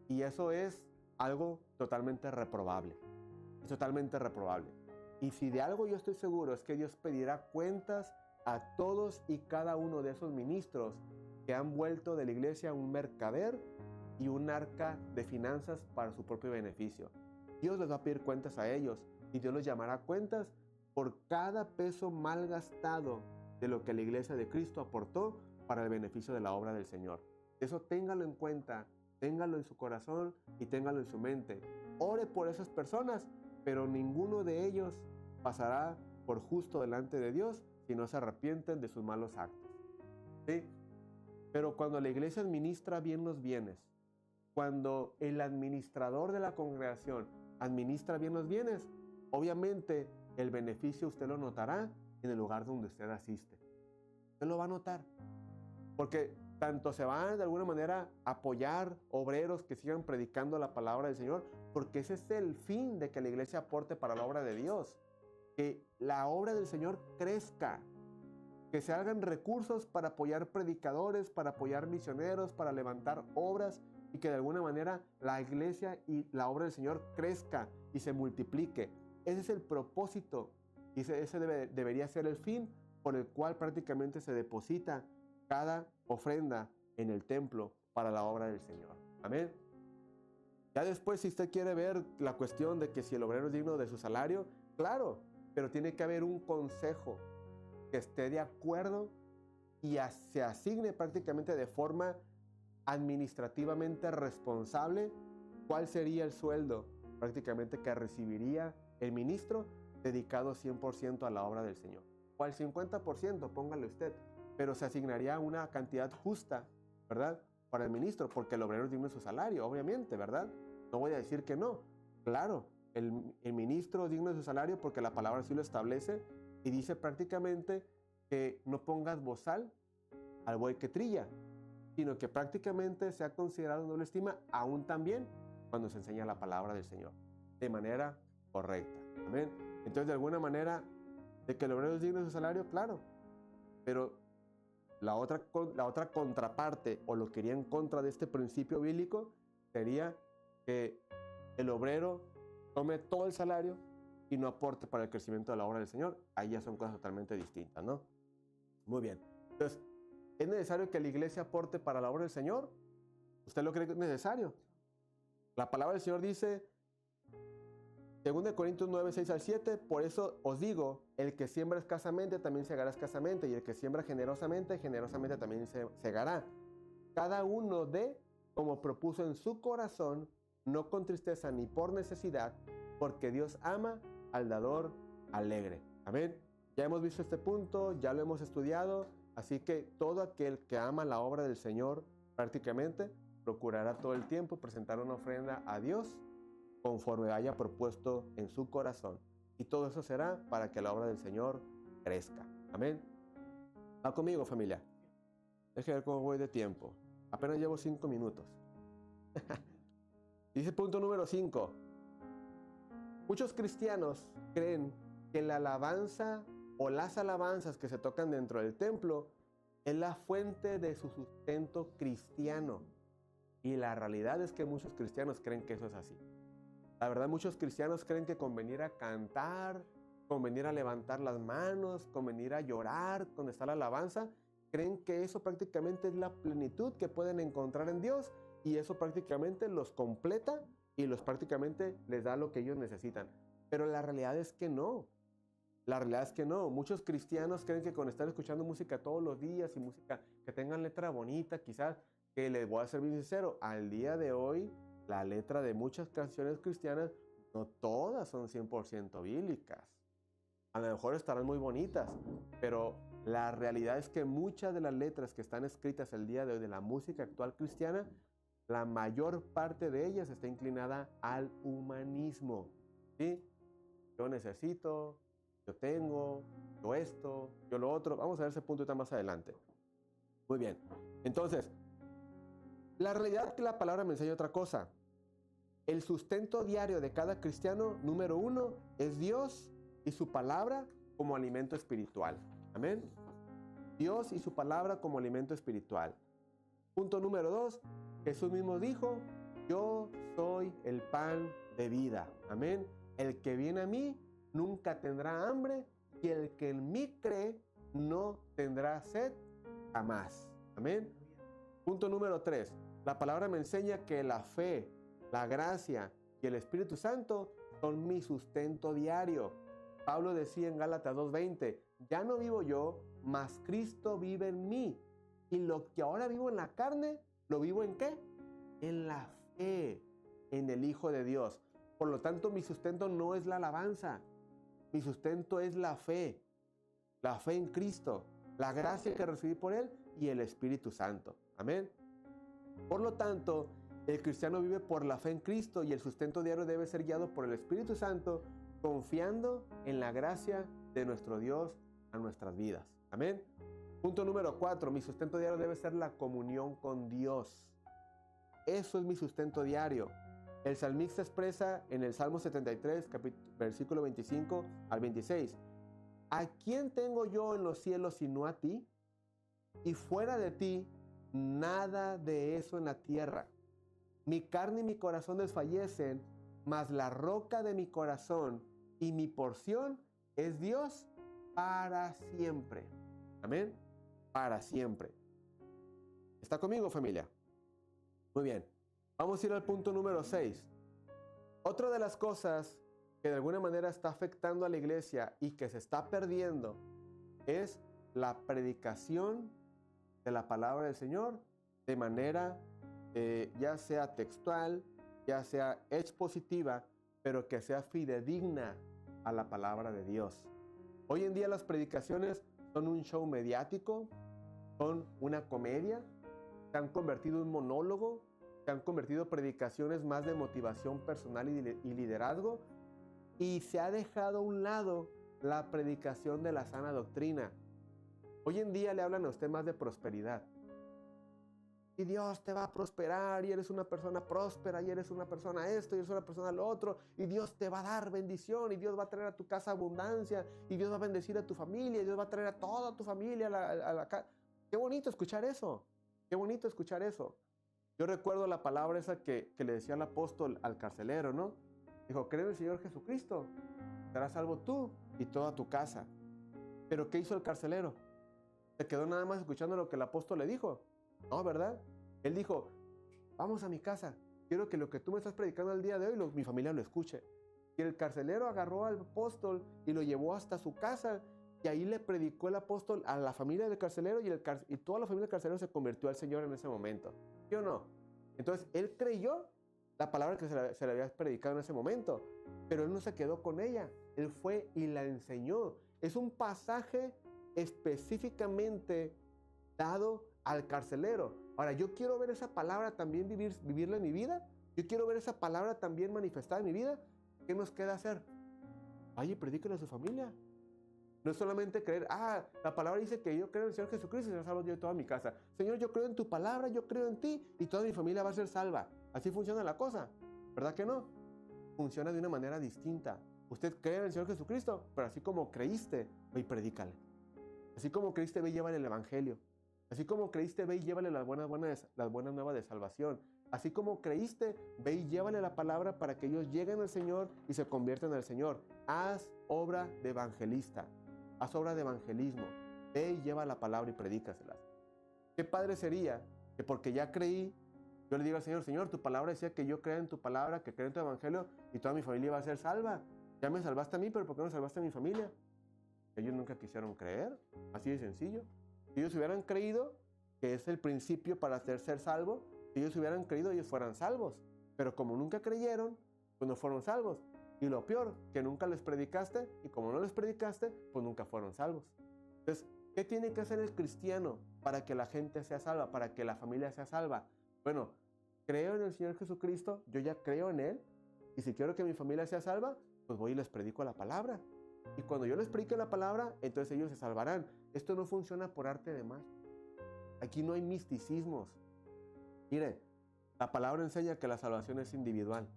[SPEAKER 1] Y eso es algo totalmente reprobable. Es totalmente reprobable. Y si de algo yo estoy seguro es que Dios pedirá cuentas a todos y cada uno de esos ministros que han vuelto de la iglesia un mercader y un arca de finanzas para su propio beneficio. Dios les va a pedir cuentas a ellos y Dios los llamará a cuentas por cada peso mal gastado de lo que la iglesia de Cristo aportó para el beneficio de la obra del Señor. Eso téngalo en cuenta, téngalo en su corazón y téngalo en su mente. Ore por esas personas, pero ninguno de ellos pasará por justo delante de Dios si no se arrepienten de sus malos actos. ¿Sí? Pero cuando la iglesia administra bien los bienes, cuando el administrador de la congregación administra bien los bienes, obviamente el beneficio usted lo notará en el lugar donde usted asiste. Usted lo va a notar. Porque tanto se van de alguna manera a apoyar obreros que sigan predicando la palabra del Señor, porque ese es el fin de que la iglesia aporte para la obra de Dios. Que la obra del Señor crezca, que se hagan recursos para apoyar predicadores, para apoyar misioneros, para levantar obras y que de alguna manera la iglesia y la obra del Señor crezca y se multiplique. Ese es el propósito y ese debería ser el fin por el cual prácticamente se deposita cada ofrenda en el templo para la obra del Señor. Amén. Ya después, si usted quiere ver la cuestión de que si el obrero es digno de su salario, claro, pero tiene que haber un consejo que esté de acuerdo y se asigne prácticamente de forma administrativamente responsable cuál sería el sueldo prácticamente que recibiría el ministro dedicado 100% a la obra del Señor. O al 50%, póngale usted, pero se asignaría una cantidad justa, ¿verdad? Para el ministro, porque el obrero es digno de su salario, obviamente, ¿verdad? No voy a decir que no. Claro, el ministro es digno de su salario porque la palabra sí lo establece y dice prácticamente que no pongas bozal al buey que trilla, sino que prácticamente sea considerado en doble estima, aún también cuando se enseña la palabra del Señor, de manera correcta. Amén. Entonces, de alguna manera, de que el obrero es digno de su salario, claro, pero la otra contraparte, o lo que iría en contra de este principio bíblico, sería que el obrero tome todo el salario y no aporte para el crecimiento de la obra del Señor. Ahí ya son cosas totalmente distintas, ¿no? Muy bien. Entonces, ¿es necesario que la iglesia aporte para la obra del Señor? ¿Usted lo cree que es necesario? La palabra del Señor dice, 2 Corintios 9, 6 al 7, por eso os digo, el que siembra escasamente también segará escasamente, y el que siembra generosamente, generosamente también segará. Cada uno dé como propuso en su corazón, no con tristeza ni por necesidad, porque Dios ama al dador alegre. Amén. Ya hemos visto este punto, ya lo hemos estudiado, así que todo aquel que ama la obra del Señor prácticamente procurará todo el tiempo presentar una ofrenda a Dios conforme haya propuesto en su corazón. Y todo eso será para que la obra del Señor crezca. Amén. Va conmigo, familia. Deje ver cómo voy de tiempo. Apenas llevo 5 minutos. Dice punto número 5. Muchos cristianos creen que la alabanza o las alabanzas que se tocan dentro del templo es la fuente de su sustento cristiano. Y la realidad es que muchos cristianos creen que eso es así. La verdad, muchos cristianos creen que con venir a cantar, con venir a levantar las manos, con venir a llorar, con estar la alabanza, creen que eso prácticamente es la plenitud que pueden encontrar en Dios y eso prácticamente los completa y prácticamente les da lo que ellos necesitan. Pero la realidad es que no. La realidad es que no. Muchos cristianos creen que con estar escuchando música todos los días y música que tengan letra bonita, quizás, que les voy a ser bien sincero, al día de hoy, la letra de muchas canciones cristianas, no todas son 100% bíblicas. A lo mejor estarán muy bonitas, pero la realidad es que muchas de las letras que están escritas el día de hoy de la música actual cristiana, la mayor parte de ellas está inclinada al humanismo. ¿Sí? Yo necesito, yo tengo, yo esto, yo lo otro. Vamos a ver ese punto más adelante. Muy bien. Entonces, la realidad es que la palabra me enseña otra cosa. El sustento diario de cada cristiano, número 1, es Dios y su palabra como alimento espiritual. Amén. Dios y su palabra como alimento espiritual. Punto número 2, Jesús mismo dijo, yo soy el pan de vida. Amén. El que viene a mí nunca tendrá hambre y el que en mí cree no tendrá sed jamás. Amén. Punto número 3, la palabra me enseña que la fe, la gracia y el Espíritu Santo son mi sustento diario. Pablo decía en Gálatas 2:20, ya no vivo yo, mas Cristo vive en mí. Y lo que ahora vivo en la carne, ¿lo vivo en qué? En la fe, en el Hijo de Dios. Por lo tanto, mi sustento no es la alabanza. Mi sustento es la fe en Cristo, la gracia que recibí por Él y el Espíritu Santo. Amén. Por lo tanto, el cristiano vive por la fe en Cristo y el sustento diario debe ser guiado por el Espíritu Santo, confiando en la gracia de nuestro Dios a nuestras vidas. Amén. Punto número 4, mi sustento diario debe ser la comunión con Dios. Eso es mi sustento diario. El salmista expresa en el Salmo 73, versículo 25 al 26, ¿a quién tengo yo en los cielos sino a ti? Y fuera de ti, nada de eso en la tierra. Mi carne y mi corazón desfallecen, mas la roca de mi corazón y mi porción es Dios para siempre. Amén. Para siempre. ¿Está conmigo, familia? Muy bien. Vamos a ir al punto número 6. Otra de las cosas que de alguna manera está afectando a la iglesia y que se está perdiendo es la predicación de la palabra del Señor de manera ya sea textual, ya sea expositiva, pero que sea fidedigna a la palabra de Dios. Hoy en día las predicaciones son un show mediático, son una comedia, se han convertido en monólogo, se han convertido predicaciones más de motivación personal y liderazgo, y se ha dejado a un lado la predicación de la sana doctrina. Hoy en día le hablan a usted más de prosperidad. Y Dios te va a prosperar, y eres una persona próspera, y eres una persona esto, y eres una persona lo otro, y Dios te va a dar bendición, y Dios va a traer a tu casa abundancia, y Dios va a bendecir a tu familia, y Dios va a traer a toda tu familia a la casa. Qué bonito escuchar eso, qué bonito escuchar eso. Yo recuerdo la palabra esa que le decía el apóstol al carcelero, ¿no? Dijo, cree en el Señor Jesucristo, serás salvo tú y toda tu casa. Pero ¿qué hizo el carcelero? Se quedó nada más escuchando lo que el apóstol le dijo. No, ¿verdad? Él dijo, vamos a mi casa. Quiero que lo que tú me estás predicando el día de hoy, mi familia lo escuche. Y el carcelero agarró al apóstol y lo llevó hasta su casa. Y ahí le predicó el apóstol a la familia del carcelero y toda la familia del carcelero se convirtió al Señor en ese momento. ¿Sí o no? Entonces, él creyó la palabra que se le había predicado en ese momento. Pero él no se quedó con ella. Él fue y la enseñó. Es un pasaje específicamente dado al carcelero. Ahora, yo quiero ver esa palabra también vivirla en mi vida. Yo quiero ver esa palabra también manifestada en mi vida. ¿Qué nos queda hacer? Vaya y predíquele a su familia. No es solamente creer, la palabra dice que yo creo en el Señor Jesucristo y será salvo yo y toda mi casa. Señor, yo creo en tu palabra, yo creo en ti y toda mi familia va a ser salva. Así funciona la cosa. ¿Verdad que no? Funciona de una manera distinta. Usted cree en el Señor Jesucristo, pero así como creíste, ve y predícale. Así como creíste, ve y llévale el evangelio. Así como creíste, ve y llévale las buenas nuevas de salvación. Así como creíste, ve y llévale la palabra para que ellos lleguen al Señor y se conviertan al Señor. Haz obra de evangelista. Haz obra de evangelismo. Ve y lleva la palabra y predícaselas. Qué padre sería que porque ya creí, yo le diga al Señor, Señor, tu palabra decía que yo crea en tu palabra, que creo en tu evangelio y toda mi familia va a ser salva. Ya me salvaste a mí, pero ¿por qué no salvaste a mi familia? Ellos nunca quisieron creer. Así de sencillo. Si ellos hubieran creído que es el principio para ser salvo, si ellos hubieran creído, ellos fueran salvos. Pero como nunca creyeron, pues no fueron salvos. Y lo peor, que nunca les predicaste, y como no les predicaste, pues nunca fueron salvos. Entonces, ¿qué tiene que hacer el cristiano para que la gente sea salva, para que la familia sea salva? Bueno, creo en el Señor Jesucristo, yo ya creo en Él, y si quiero que mi familia sea salva, pues voy y les predico la palabra. Y cuando yo les predique la palabra, entonces ellos se salvarán. Esto no funciona por arte de magia. Aquí no hay misticismos. Miren, la palabra enseña que la salvación es individual.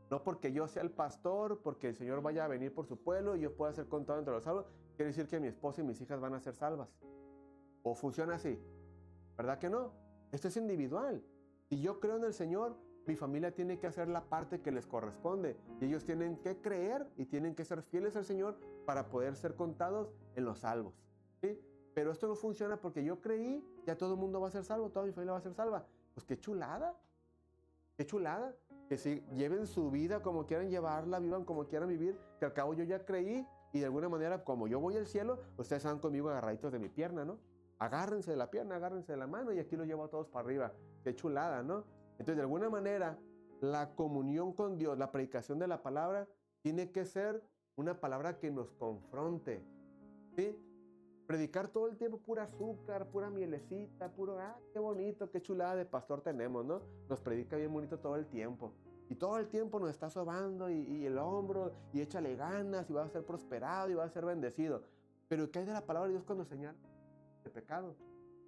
[SPEAKER 1] No porque yo sea el pastor, porque el Señor vaya a venir por su pueblo y yo pueda ser contado entre los salvos, quiere decir que mi esposa y mis hijas van a ser salvas. O funciona así. ¿Verdad que no? Esto es individual. Si yo creo en el Señor, mi familia tiene que hacer la parte que les corresponde. Y ellos tienen que creer y tienen que ser fieles al Señor para poder ser contados en los salvos. ¿Sí? Pero esto no funciona porque yo creí, ya todo el mundo va a ser salvo, toda mi familia va a ser salva. Pues qué chulada. Qué chulada. Que si lleven su vida como quieran llevarla, vivan como quieran vivir, que al cabo yo ya creí y de alguna manera, como yo voy al cielo, ustedes van conmigo agarraditos de mi pierna, ¿no? Agárrense de la pierna, agárrense de la mano y aquí los llevo a todos para arriba. Qué chulada, ¿no? Entonces, de alguna manera, la comunión con Dios, la predicación de la palabra, tiene que ser una palabra que nos confronte, ¿sí? Predicar todo el tiempo pura azúcar, pura mielecita, puro, qué bonito, qué chulada de pastor tenemos, ¿no? Nos predica bien bonito todo el tiempo. Y todo el tiempo nos está sobando y el hombro, y échale ganas, y va a ser prosperado, y va a ser bendecido. Pero ¿qué hay de la palabra de Dios cuando señala el pecado?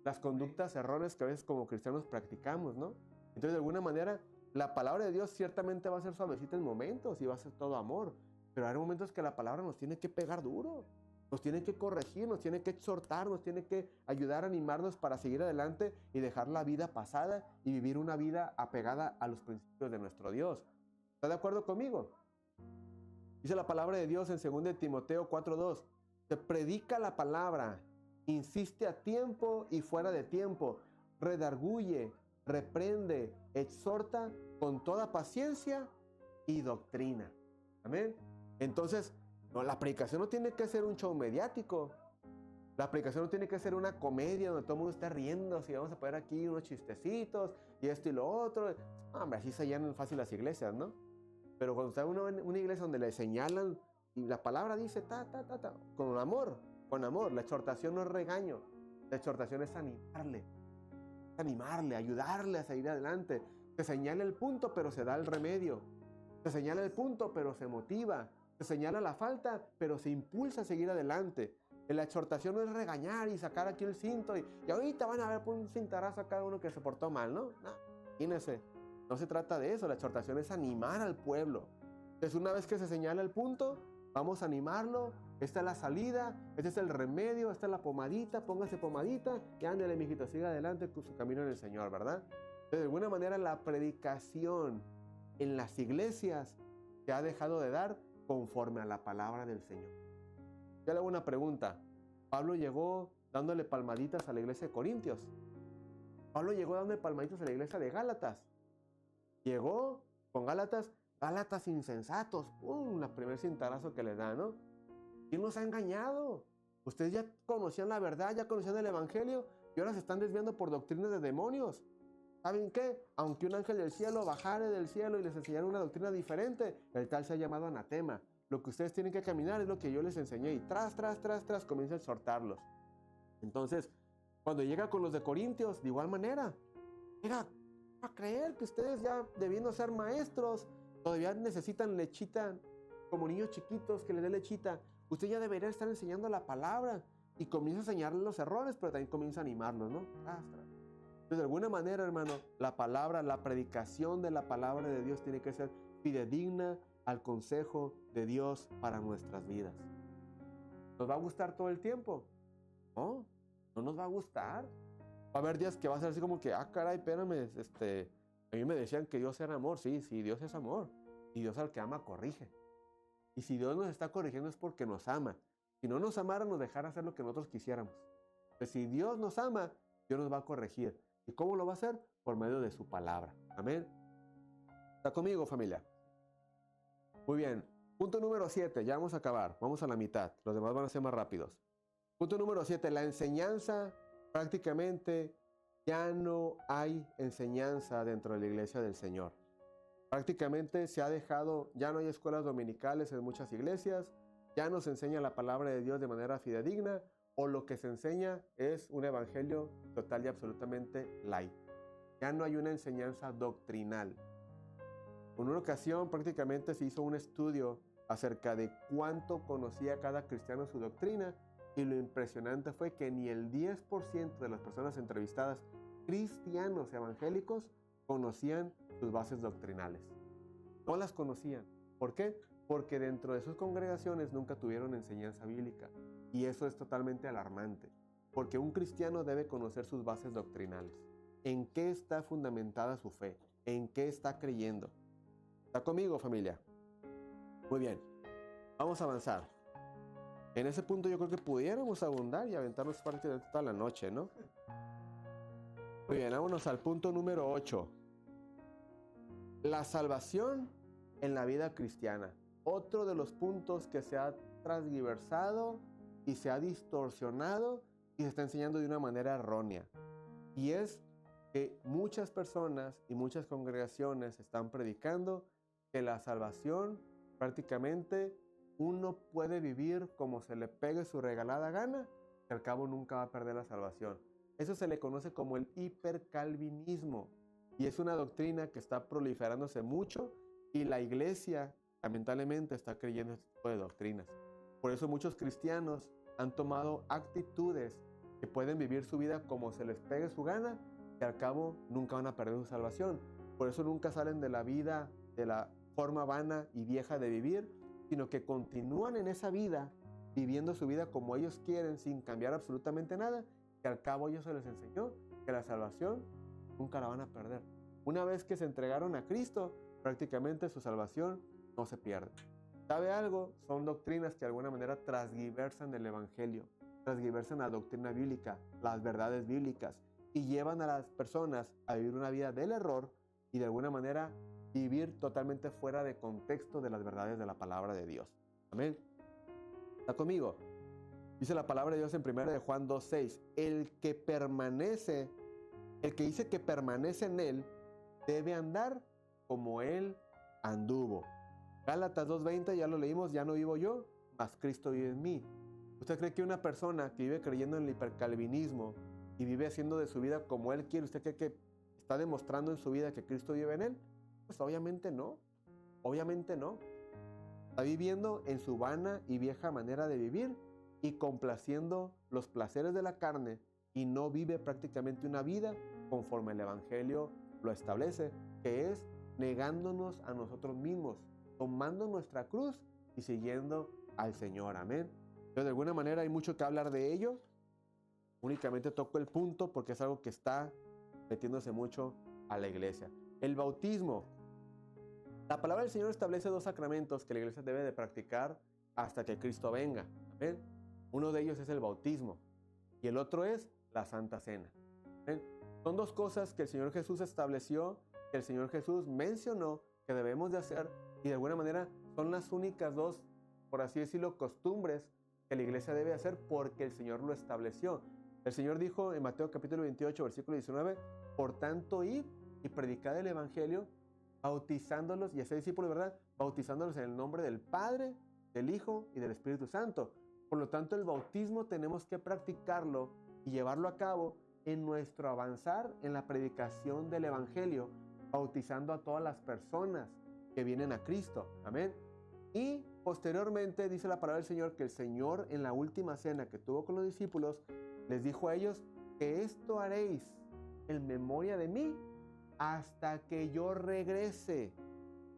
[SPEAKER 1] Las conductas, errores que a veces como cristianos practicamos, ¿no? Entonces, de alguna manera, la palabra de Dios ciertamente va a ser suavecita en momentos y va a ser todo amor. Pero hay momentos que la palabra nos tiene que pegar duro. Nos tiene que corregir, nos tiene que exhortar, nos tiene que ayudar a animarnos para seguir adelante y dejar la vida pasada y vivir una vida apegada a los principios de nuestro Dios. ¿Está de acuerdo conmigo? Dice la palabra de Dios en 2 Timoteo 4:2. Se predica la palabra, insiste a tiempo y fuera de tiempo, redarguye, reprende, exhorta con toda paciencia y doctrina. Amén. Entonces, no, la predicación no tiene que ser un show mediático. La predicación no tiene que ser una comedia donde todo el mundo está riendo, si vamos a poner aquí unos chistecitos y esto y lo otro. Hombre, así se llenan fácil las iglesias, ¿no? Pero cuando está en una iglesia donde le señalan y la palabra dice con amor, la exhortación no es regaño, la exhortación es animarle, ayudarle a seguir adelante. Se señala el punto, pero se da el remedio. Se señala el punto, pero se motiva. Se señala la falta, pero se impulsa a seguir adelante. La exhortación no es regañar y sacar aquí el cinto y ahorita van a ver por un cintarazo a cada uno que se portó mal, ¿no? No, imagínense, no se trata de eso. La exhortación es animar al pueblo. Entonces, una vez que se señala el punto, vamos a animarlo. Esta es la salida, este es el remedio, esta es la pomadita, póngase pomadita y ándele, mijito, siga adelante con su camino en el Señor, ¿verdad? Entonces, de alguna manera, la predicación en las iglesias se ha dejado de dar conforme a la palabra del Señor. Yo le hago una pregunta. Pablo llegó dándole palmaditas a la iglesia de Corintios. Pablo llegó dándole palmaditas a la iglesia de Gálatas. Llegó con Gálatas insensatos. La primer cintarazo que le da, ¿no? ¿Quién los ha engañado? Ustedes ya conocían la verdad, ya conocían el evangelio y ahora se están desviando por doctrinas de demonios. ¿Saben qué? Aunque un ángel del cielo bajare del cielo y les enseñara una doctrina diferente, el tal se ha llamado anatema. Lo que ustedes tienen que caminar es lo que yo les enseñé y tras, comienza a exhortarlos. Entonces, cuando llega con los de Corintios, de igual manera, llega a creer que ustedes ya debiendo ser maestros, todavía necesitan lechita, como niños chiquitos que le dé lechita. Usted ya debería estar enseñando la palabra y comienza a enseñarles los errores, pero también comienza a animarlos, ¿no? Entonces, de alguna manera, hermano, la palabra, la predicación de la palabra de Dios tiene que ser fidedigna al consejo de Dios para nuestras vidas. ¿Nos va a gustar todo el tiempo? No, no nos va a gustar. Va a haber días que va a ser así como que, caray, espérame, a mí me decían que Dios era amor. Sí, Dios es amor. Y Dios al que ama corrige. Y si Dios nos está corrigiendo es porque nos ama. Si no nos amara, nos dejara hacer lo que nosotros quisiéramos. Pues si Dios nos ama, Dios nos va a corregir. ¿Y cómo lo va a hacer? Por medio de su palabra. Amén. ¿Está conmigo, familia? Muy bien. Punto número 7. Ya vamos a acabar. Vamos a la mitad. Los demás van a ser más rápidos. Punto número 7. La enseñanza, prácticamente ya no hay enseñanza dentro de la iglesia del Señor. Prácticamente se ha dejado, ya no hay escuelas dominicales en muchas iglesias, ya no se enseña la palabra de Dios de manera fidedigna, o lo que se enseña es un evangelio total y absolutamente light. Ya no hay una enseñanza doctrinal. En una ocasión prácticamente se hizo un estudio acerca de cuánto conocía cada cristiano su doctrina, y lo impresionante fue que ni el 10% de las personas entrevistadas, cristianos evangélicos, conocían sus bases doctrinales. No las conocían. ¿Por qué? Porque dentro de sus congregaciones nunca tuvieron enseñanza bíblica. Y eso es totalmente alarmante, porque un cristiano debe conocer sus bases doctrinales. ¿En qué está fundamentada su fe? ¿En qué está creyendo? ¿Está conmigo, familia? Muy bien. Vamos a avanzar. En ese punto yo creo que pudiéramos abundar y aventarnos parte de toda la noche, ¿no? Muy bien, vámonos al punto número 8. La salvación en la vida cristiana. Otro de los puntos que se ha transgiversado y se ha distorsionado y se está enseñando de una manera errónea. Y es que muchas personas y muchas congregaciones están predicando que la salvación prácticamente uno puede vivir como se le pegue su regalada gana, que al cabo nunca va a perder la salvación. Eso se le conoce como el hipercalvinismo y es una doctrina que está proliferándose mucho y la iglesia lamentablemente está creyendo este tipo de doctrinas. Por eso muchos cristianos han tomado actitudes que pueden vivir su vida como se les pegue su gana, que al cabo nunca van a perder su salvación. Por eso nunca salen de la vida, de la forma vana y vieja de vivir, sino que continúan en esa vida, viviendo su vida como ellos quieren, sin cambiar absolutamente nada, que al cabo ellos se les enseñó que la salvación nunca la van a perder. Una vez que se entregaron a Cristo, prácticamente su salvación no se pierde. ¿Sabe algo? Son doctrinas que de alguna manera transgiversan el evangelio, transgiversan la doctrina bíblica, las verdades bíblicas, y llevan a las personas a vivir una vida del error y de alguna manera vivir totalmente fuera de contexto de las verdades de la palabra de Dios. Amén. ¿Está conmigo? Dice la palabra de Dios en 1 de Juan 2:6, el que dice que permanece en él, debe andar como él anduvo. Gálatas 2:20, ya lo leímos, ya no vivo yo, mas Cristo vive en mí. ¿Usted cree que una persona que vive creyendo en el hipercalvinismo y vive haciendo de su vida como él quiere, usted cree que está demostrando en su vida que Cristo vive en él? Pues obviamente no, obviamente no. Está viviendo en su vana y vieja manera de vivir y complaciendo los placeres de la carne y no vive prácticamente una vida conforme el Evangelio lo establece, que es negándonos a nosotros mismos, tomando nuestra cruz y siguiendo al Señor. Amén. Pero de alguna manera hay mucho que hablar de ello. Únicamente toco el punto porque es algo que está metiéndose mucho a la iglesia. El bautismo. La palabra del Señor establece 2 sacramentos que la iglesia debe de practicar hasta que Cristo venga. Amén. Uno de ellos es el bautismo y el otro es la Santa Cena. Amén. Son 2 cosas que el Señor Jesús estableció, que el Señor Jesús mencionó que debemos de hacer y de alguna manera son las únicas 2, por así decirlo, costumbres que la iglesia debe hacer porque el Señor lo estableció. El Señor dijo en Mateo capítulo 28, versículo 19, por tanto, id y predicad el Evangelio, bautizándolos, y hacer discípulos, ¿verdad? Bautizándolos en el nombre del Padre, del Hijo y del Espíritu Santo. Por lo tanto, el bautismo tenemos que practicarlo y llevarlo a cabo en nuestro avanzar en la predicación del Evangelio, bautizando a todas las personas que vienen a Cristo. Amén. Y posteriormente dice la palabra del Señor que el Señor en la última cena que tuvo con los discípulos les dijo a ellos que esto haréis en memoria de mí hasta que yo regrese.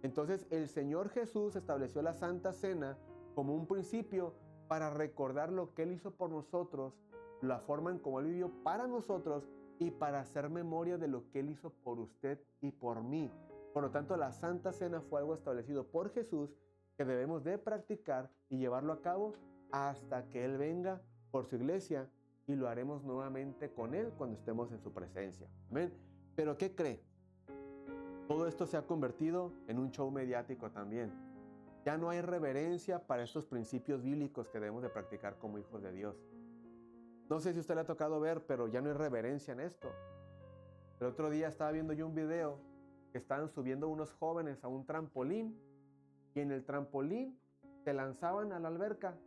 [SPEAKER 1] Entonces el Señor Jesús estableció la Santa Cena como un principio para recordar lo que Él hizo por nosotros, la forma en cómo Él vivió para nosotros y para hacer memoria de lo que Él hizo por usted y por mí. Por lo tanto, la Santa Cena fue algo establecido por Jesús que debemos de practicar y llevarlo a cabo hasta que Él venga por su iglesia y lo haremos nuevamente con Él cuando estemos en su presencia. Amén. Pero ¿qué cree? Todo esto se ha convertido en un show mediático también. Ya no hay reverencia para estos principios bíblicos que debemos de practicar como hijos de Dios. No sé si a usted le ha tocado ver, pero ya no hay reverencia en esto. El otro día estaba viendo yo un video que estaban subiendo unos jóvenes a un trampolín y en el trampolín se lanzaban a la alberca.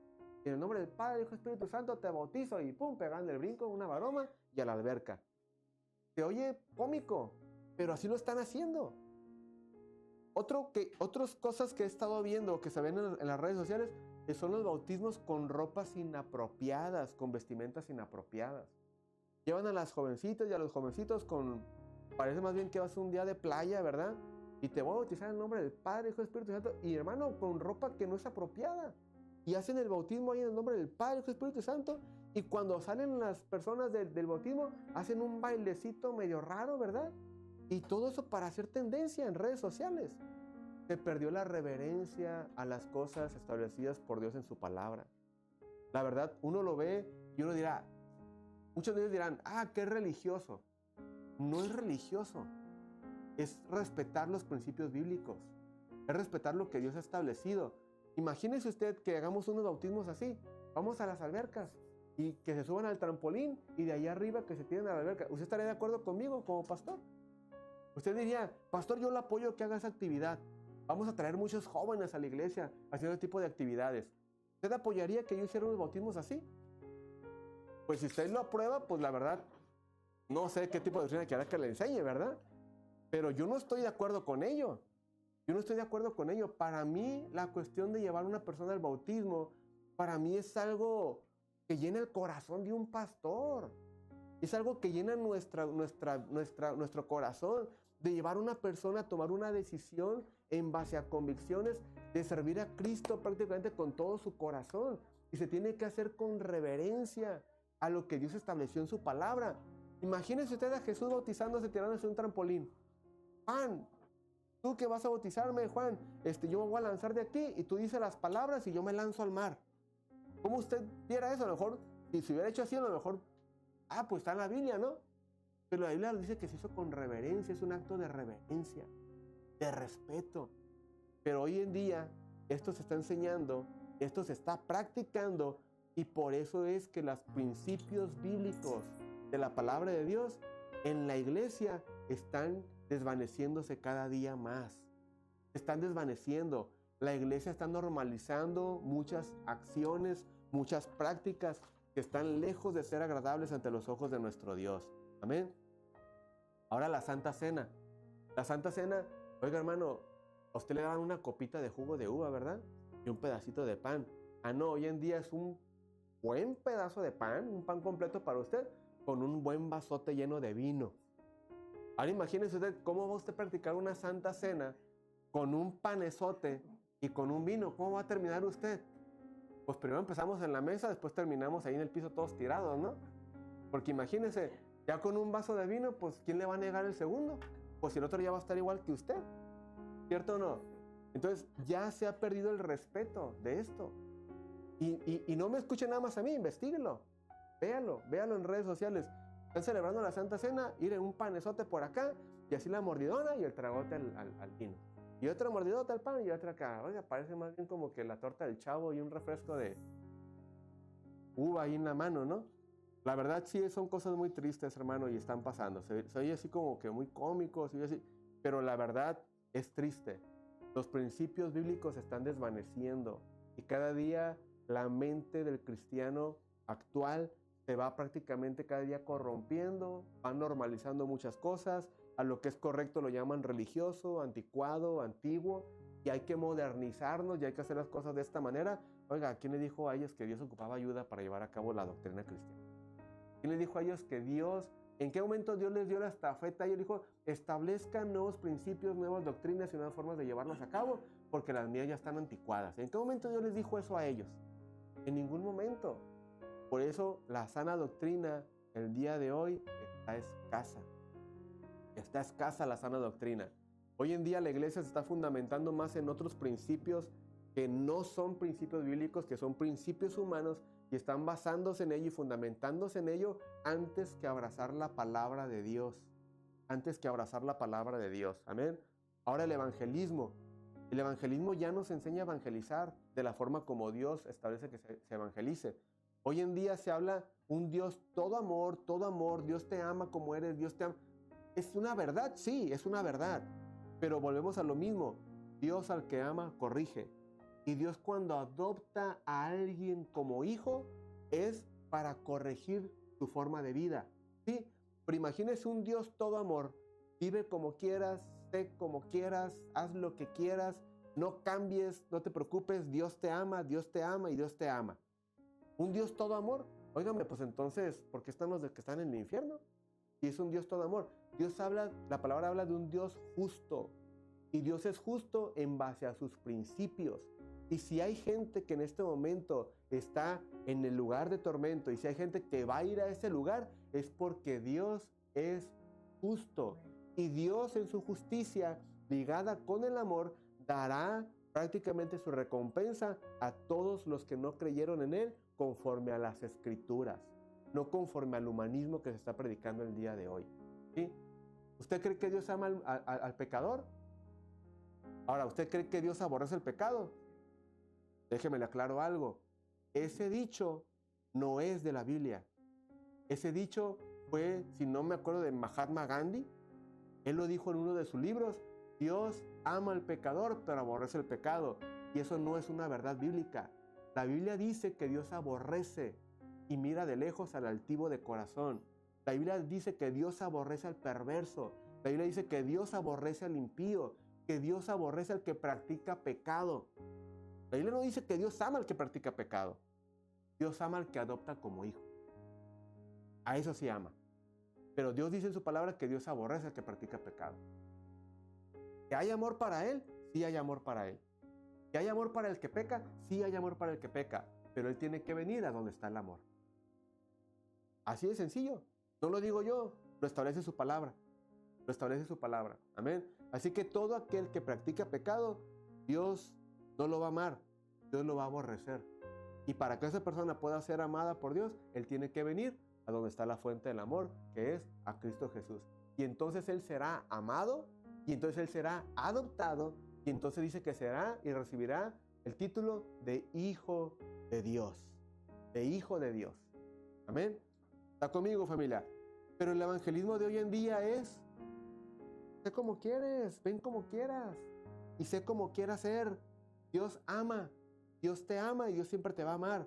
[SPEAKER 1] Y en el nombre del Padre, Hijo y Espíritu Santo te bautizo y pum, pegan el brinco, una maroma y a la alberca. Se oye cómico, pero así lo están haciendo. Otras cosas que he estado viendo que se ven en las redes sociales son los bautismos con ropas inapropiadas, con vestimentas inapropiadas. Llevan a las jovencitas y a los jovencitos con, parece más bien que va a ser un día de playa, ¿verdad? Y te voy a bautizar en el nombre del Padre, Hijo y Espíritu Santo. Y hermano, con ropa que no es apropiada. Y hacen el bautismo ahí en el nombre del Padre, Hijo y Espíritu Santo. Y cuando salen las personas del bautismo, hacen un bailecito medio raro, ¿verdad? Y todo eso para hacer tendencia en redes sociales. Se perdió la reverencia a las cosas establecidas por Dios en su palabra. La verdad, uno lo ve y uno dirá, muchos de ellos dirán, qué religioso. No es religioso. Es respetar los principios bíblicos. Es respetar lo que Dios ha establecido. Imagínese usted que hagamos unos bautismos así. Vamos a las albercas y que se suban al trampolín y de allá arriba que se tiren a la alberca. ¿Usted estaría de acuerdo conmigo como pastor? Usted diría, pastor, yo le apoyo que haga esa actividad. Vamos a traer muchos jóvenes a la iglesia haciendo ese tipo de actividades. ¿Usted apoyaría que yo hiciera unos bautismos así? Pues si usted lo aprueba, pues la verdad, no sé qué tipo de doctrina quiera que le enseñe, ¿verdad? Pero yo no estoy de acuerdo con ello. Yo no estoy de acuerdo con ello. Para mí, la cuestión de llevar a una persona al bautismo, para mí es algo que llena el corazón de un pastor. Es algo que llena nuestro corazón, de llevar a una persona a tomar una decisión en base a convicciones de servir a Cristo prácticamente con todo su corazón. Y se tiene que hacer con reverencia a lo que Dios estableció en su palabra. Imagínese usted a Jesús bautizándose, tirándose un trampolín. Juan, tú que vas a bautizarme, Juan, yo me voy a lanzar de aquí y tú dices las palabras y yo me lanzo al mar. ¿Cómo usted viera eso? A lo mejor, si se hubiera hecho así, a lo mejor, pues está en la Biblia, ¿no? Pero la Biblia dice que se hizo con reverencia, es un acto de reverencia, de respeto. Pero hoy en día esto se está enseñando, esto se está practicando, y por eso es que los principios bíblicos de la palabra de Dios en la iglesia están desvaneciéndose cada día más. Están desvaneciendo. La iglesia está normalizando muchas acciones, muchas prácticas que están lejos de ser agradables ante los ojos de nuestro Dios. Amén. Ahora la Santa Cena. La Santa Cena, oiga hermano, a usted le daban una copita de jugo de uva, ¿verdad? Y un pedacito de pan. Ah, no, hoy en día es un buen pedazo de pan, un pan completo para usted, con un buen vasote lleno de vino. Ahora imagínese usted cómo va usted a practicar una Santa Cena con un panezote y con un vino. ¿Cómo va a terminar usted? Pues primero empezamos en la mesa, después terminamos ahí en el piso todos tirados, ¿no? Porque imagínese, ya con un vaso de vino, pues ¿quién le va a negar el segundo? Pues si el otro ya va a estar igual que usted, ¿cierto o no? Entonces ya se ha perdido el respeto de esto. Y no me escuche nada más a mí, investíguelo, véalo en redes sociales. Están celebrando la Santa Cena, ir en un panezote por acá, y así la mordidona y el tragote al vino. Y otra mordidota al pan y otra acá. Oiga, parece más bien como que la torta del Chavo y un refresco de uva ahí en la mano, ¿no? La verdad sí son cosas muy tristes, hermano, y están pasando. Se oye así como que muy cómico, se oye así, pero la verdad es triste. Los principios bíblicos se están desvaneciendo y cada día la mente del cristiano actual se va prácticamente cada día corrompiendo, va normalizando muchas cosas, a lo que es correcto lo llaman religioso, anticuado, antiguo, y hay que modernizarnos y hay que hacer las cosas de esta manera. Oiga, ¿quién le dijo a ellos que Dios ocupaba ayuda para llevar a cabo la doctrina cristiana? ¿Quién les dijo a ellos que Dios, en qué momento Dios les dio la estafeta? Y Él dijo, establezcan nuevos principios, nuevas doctrinas y nuevas formas de llevarlos a cabo, porque las mías ya están anticuadas. ¿En qué momento Dios les dijo eso a ellos? En ningún momento. Por eso la sana doctrina el día de hoy está escasa. Está escasa la sana doctrina. Hoy en día la iglesia se está fundamentando más en otros principios que no son principios bíblicos, que son principios humanos, y están basándose en ello y fundamentándose en ello antes que abrazar la palabra de Dios. Antes que abrazar la palabra de Dios. Amén. Ahora el evangelismo. El evangelismo ya nos enseña a evangelizar de la forma como Dios establece que se evangelice. Hoy en día se habla un Dios todo amor, Dios te ama como eres, Dios te ama. ¿Es una verdad? Sí, es una verdad. Pero volvemos a lo mismo. Dios al que ama, corrige. Y Dios cuando adopta a alguien como hijo, es para corregir su forma de vida. ¿Sí? Pero imagínese un Dios todo amor. Vive como quieras, sé como quieras, haz lo que quieras, no cambies, no te preocupes, Dios te ama y Dios te ama. Un Dios todo amor. Óigame, pues entonces, ¿por qué están los que están en el infierno? Y es un Dios todo amor. La palabra habla de un Dios justo. Y Dios es justo en base a sus principios. Y si hay gente que en este momento está en el lugar de tormento, y si hay gente que va a ir a ese lugar, es porque Dios es justo. Y Dios en su justicia, ligada con el amor, dará prácticamente su recompensa a todos los que no creyeron en Él conforme a las Escrituras, no conforme al humanismo que se está predicando el día de hoy. ¿Sí? ¿Usted cree que Dios ama al pecador? Ahora, ¿usted cree que Dios aborrece el pecado? Déjeme le aclaro algo. Ese dicho no es de la Biblia. Ese dicho fue, si no me acuerdo, de Mahatma Gandhi. Él lo dijo en uno de sus libros. Dios ama al pecador, pero aborrece el pecado. Y eso no es una verdad bíblica. La Biblia dice que Dios aborrece y mira de lejos al altivo de corazón. La Biblia dice que Dios aborrece al perverso. La Biblia dice que Dios aborrece al impío, que Dios aborrece al que practica pecado. La Biblia no dice que Dios ama al que practica pecado. Dios ama al que adopta como hijo. A eso sí ama. Pero Dios dice en su palabra que Dios aborrece al que practica pecado. ¿Que hay amor para Él? Sí hay amor para Él. ¿Que hay amor para el que peca? Sí hay amor para el que peca. Pero Él tiene que venir a donde está el amor. Así de sencillo. No lo digo yo, lo establece su palabra. Lo establece su palabra. Amén. Así que todo aquel que practica pecado, Dios no lo va a amar. Dios lo va a aborrecer. Y para que esa persona pueda ser amada por Dios, Él tiene que venir a donde está la fuente del amor, que es a Cristo Jesús. Y entonces Él será amado, y entonces Él será adoptado, y entonces dice que será y recibirá el título de Hijo de Dios. De Hijo de Dios. Amén. ¿Está conmigo, familia? Pero el evangelismo de hoy en día es: sé como quieres, ven como quieras, y sé como quieras ser. Dios ama, Dios te ama y Dios siempre te va a amar.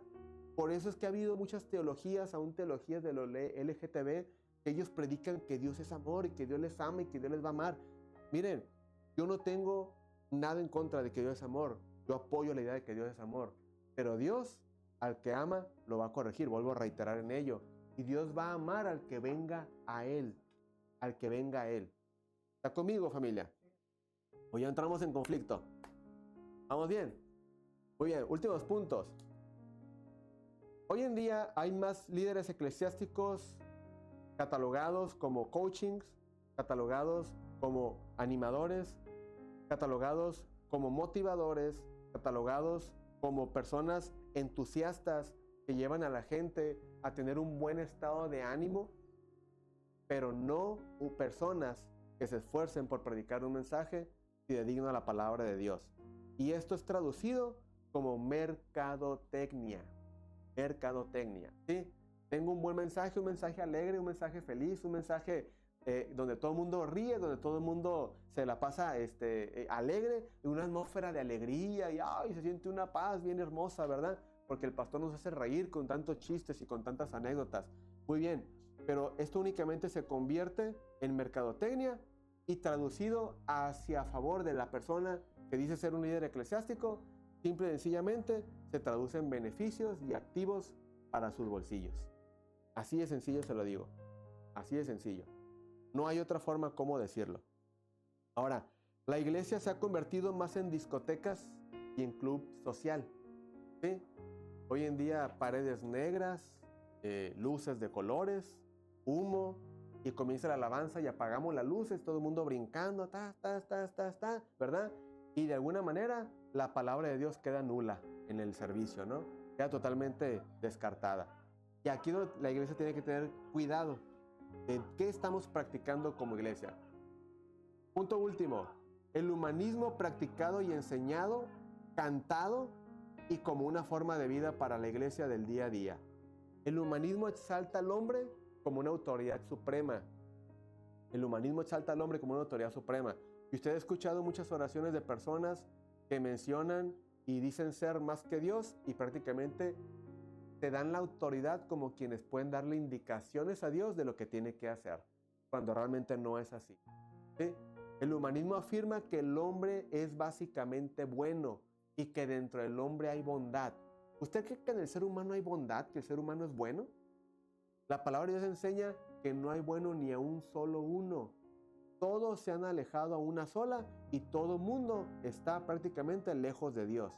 [SPEAKER 1] Por eso es que ha habido muchas teologías, aún teologías de los LGTB, que ellos predican que Dios es amor y que Dios les ama y que Dios les va a amar. Miren, yo no tengo nada en contra de que Dios es amor. Yo apoyo la idea de que Dios es amor. Pero Dios, al que ama, lo va a corregir. Vuelvo a reiterar en ello. Y Dios va a amar al que venga a Él. Al que venga a Él. ¿Está conmigo, familia? ¿O ya entramos en conflicto? ¿Vamos bien? Muy bien, últimos puntos. Hoy en día hay más líderes eclesiásticos catalogados como coachings, catalogados como animadores, catalogados como motivadores, catalogados como personas entusiastas que llevan a la gente a tener un buen estado de ánimo, pero no personas que se esfuercen por predicar un mensaje fidedigno a la palabra de Dios. Y esto es traducido como mercadotecnia. Mercadotecnia, ¿sí? Tengo un buen mensaje, un mensaje alegre, un mensaje feliz, un mensaje donde todo el mundo ríe, donde todo el mundo se la pasa alegre, y una atmósfera de alegría y se siente una paz bien hermosa, ¿verdad? Porque el pastor nos hace reír con tantos chistes y con tantas anécdotas. Muy bien, pero esto únicamente se convierte en mercadotecnia y traducido hacia favor de la persona que dice ser un líder eclesiástico, simple y sencillamente se traduce en beneficios y activos para sus bolsillos. Así de sencillo se lo digo. Así de sencillo. No hay otra forma como decirlo. Ahora, la iglesia se ha convertido más en discotecas y en club social. ¿Sí? Hoy en día paredes negras, luces de colores, humo, y comienza la alabanza y apagamos las luces, todo el mundo brincando, ¿verdad? Y de alguna manera la palabra de Dios queda nula en el servicio, ¿no? Queda totalmente descartada. Y aquí la iglesia tiene que tener cuidado de qué estamos practicando como iglesia. Punto último, el humanismo practicado y enseñado, cantado y como una forma de vida para la iglesia del día a día. El humanismo exalta al hombre como una autoridad suprema. El humanismo exalta al hombre como una autoridad suprema. Y usted ha escuchado muchas oraciones de personas que mencionan y dicen ser más que Dios y prácticamente te dan la autoridad como quienes pueden darle indicaciones a Dios de lo que tiene que hacer, cuando realmente no es así. ¿Sí? El humanismo afirma que el hombre es básicamente bueno y que dentro del hombre hay bondad. ¿Usted cree que en el ser humano hay bondad, que el ser humano es bueno? La palabra de Dios enseña que no hay bueno ni a un solo uno. Todos se han alejado a una sola y todo mundo está prácticamente lejos de Dios.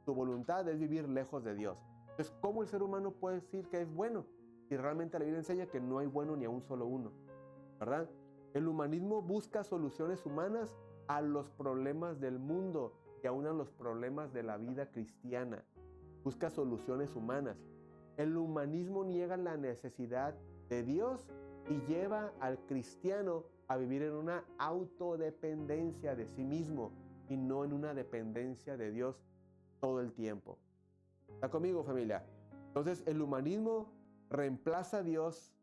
[SPEAKER 1] Su voluntad es vivir lejos de Dios. Entonces, ¿cómo el ser humano puede decir que es bueno si realmente la Biblia enseña que no hay bueno ni a un solo uno? ¿Verdad? El humanismo busca soluciones humanas a los problemas del mundo y aún a los problemas de la vida cristiana. Busca soluciones humanas. El humanismo niega la necesidad de Dios y lleva al cristiano a vivir en una autodependencia de sí mismo y no en una dependencia de Dios todo el tiempo. ¿Está conmigo, familia? Entonces, el humanismo reemplaza a Dios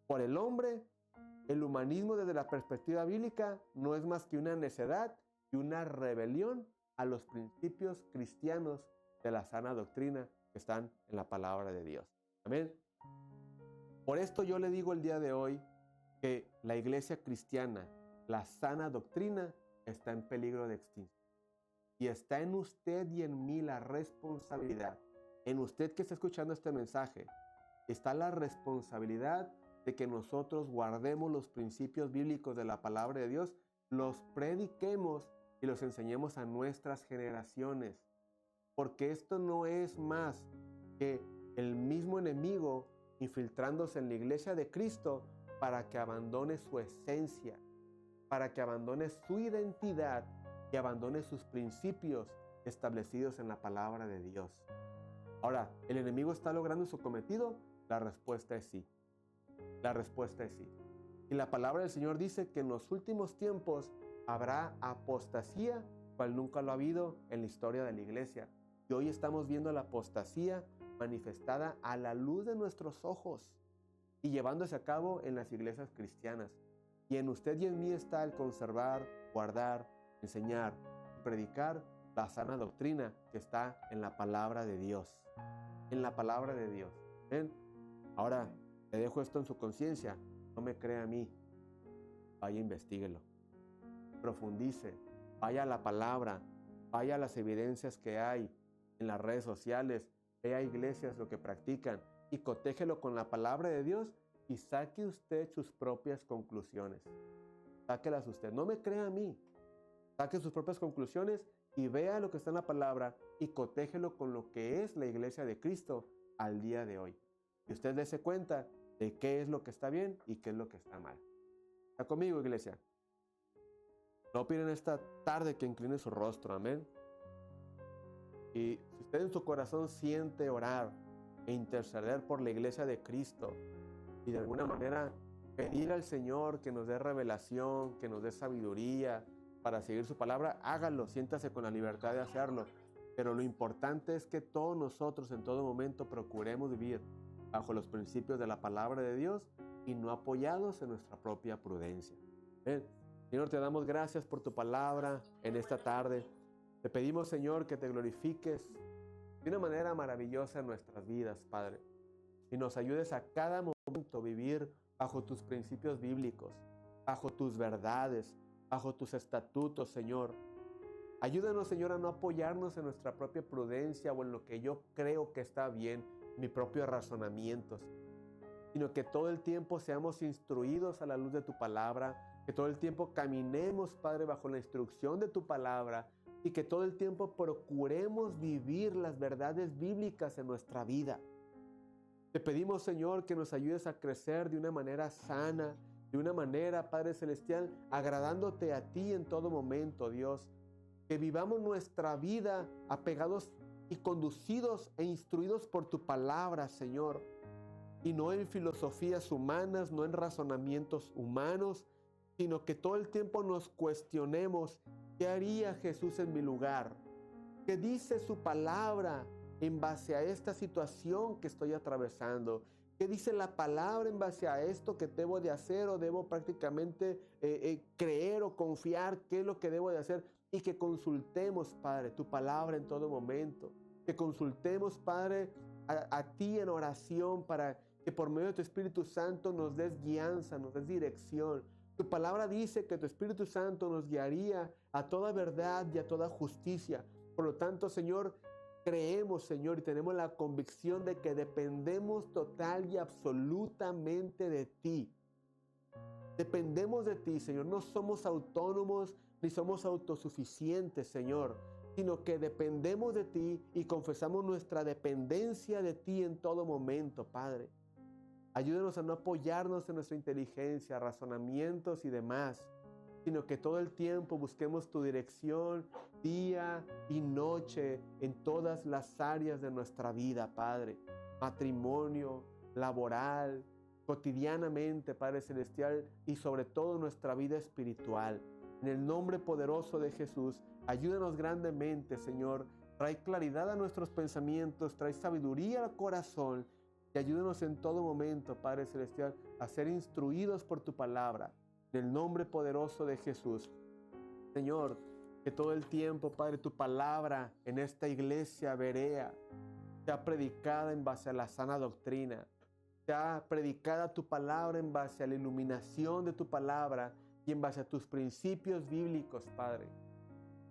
[SPEAKER 1] por el hombre. El humanismo desde la perspectiva bíblica no es más que una necedad y una rebelión a los principios cristianos de la sana doctrina que están en la palabra de Dios. Amén. Por esto yo le digo el día de hoy que la iglesia cristiana, la sana doctrina, está en peligro de extinción. Y está en usted y en mí la responsabilidad. En usted que está escuchando este mensaje, está la responsabilidad de que nosotros guardemos los principios bíblicos de la palabra de Dios, los prediquemos y los enseñemos a nuestras generaciones. Porque esto no es más que el mismo enemigo infiltrándose en la iglesia de Cristo para que abandone su esencia, para que abandone su identidad y abandone sus principios establecidos en la palabra de Dios. Ahora, ¿el enemigo está logrando su cometido? La respuesta es sí. La respuesta es sí. Y la palabra del Señor dice que en los últimos tiempos habrá apostasía, cual nunca lo ha habido en la historia de la iglesia. Y hoy estamos viendo la apostasía manifestada a la luz de nuestros ojos y llevándose a cabo en las iglesias cristianas. Y en usted y en mí está el conservar, guardar, enseñar y predicar la sana doctrina que está en la palabra de Dios. En la palabra de Dios. ¿Ven? Ahora, le dejo esto en su conciencia. No me crea a mí. Vaya, investíguelo. Profundice. Vaya a la palabra. Vaya a las evidencias que hay en las redes sociales. Vea iglesias lo que practican y cotéjelo con la palabra de Dios y saque usted sus propias conclusiones. Sáquelas usted. No me crea a mí. Saque sus propias conclusiones y vea lo que está en la palabra y cotéjelo con lo que es la iglesia de Cristo al día de hoy. Y usted dése cuenta de qué es lo que está bien y qué es lo que está mal. ¿Está conmigo, iglesia? No piden esta tarde que incline su rostro, amén. Y si usted en su corazón siente orar e interceder por la iglesia de Cristo y de alguna manera pedir al Señor que nos dé revelación, que nos dé sabiduría para seguir su palabra, hágalo, siéntase con la libertad de hacerlo. Pero lo importante es que todos nosotros en todo momento procuremos vivir bajo los principios de la palabra de Dios y no apoyados en nuestra propia prudencia. ¿Ven? Señor, te damos gracias por tu palabra en esta tarde. Te pedimos, Señor, que te glorifiques de una manera maravillosa en nuestras vidas, Padre, y nos ayudes a cada momento a vivir bajo tus principios bíblicos, bajo tus verdades, bajo tus estatutos, Señor. Ayúdanos, Señor, a no apoyarnos en nuestra propia prudencia o en lo que yo creo que está bien, mis propios razonamientos, sino que todo el tiempo seamos instruidos a la luz de tu palabra, que todo el tiempo caminemos, Padre, bajo la instrucción de tu palabra y que todo el tiempo procuremos vivir las verdades bíblicas en nuestra vida. Te pedimos, Señor, que nos ayudes a crecer de una manera sana, de una manera, Padre Celestial, agradándote a ti en todo momento, Dios. Que vivamos nuestra vida apegados y conducidos e instruidos por tu palabra, Señor. Y no en filosofías humanas, no en razonamientos humanos, sino que todo el tiempo nos cuestionemos, ¿qué haría Jesús en mi lugar? ¿Qué dice su palabra en base a esta situación que estoy atravesando? ¿Qué dice la palabra en base a esto que debo de hacer o debo prácticamente creer o confiar? ¿Qué es lo que debo de hacer? Y que consultemos, Padre, tu palabra en todo momento. Que consultemos, Padre, a ti en oración para que por medio de tu Espíritu Santo nos des guianza, nos des dirección. Tu palabra dice que tu Espíritu Santo nos guiaría a toda verdad y a toda justicia. Por lo tanto, Señor, creemos, Señor, y tenemos la convicción de que dependemos total y absolutamente de ti. Dependemos de ti, Señor. No somos autónomos ni somos autosuficientes, Señor, sino que dependemos de ti y confesamos nuestra dependencia de ti en todo momento, Padre. Ayúdanos a no apoyarnos en nuestra inteligencia, razonamientos y demás, sino que todo el tiempo busquemos tu dirección día y noche en todas las áreas de nuestra vida, Padre. Matrimonio, laboral, cotidianamente, Padre Celestial, y sobre todo nuestra vida espiritual. En el nombre poderoso de Jesús, ayúdanos grandemente, Señor. Trae claridad a nuestros pensamientos, trae sabiduría al corazón y ayúdanos en todo momento, Padre Celestial, a ser instruidos por tu palabra. En el nombre poderoso de Jesús. Señor, que todo el tiempo, Padre, tu palabra en esta iglesia Berea sea predicada en base a la sana doctrina. Sea predicada tu palabra en base a la iluminación de tu palabra y en base a tus principios bíblicos, Padre.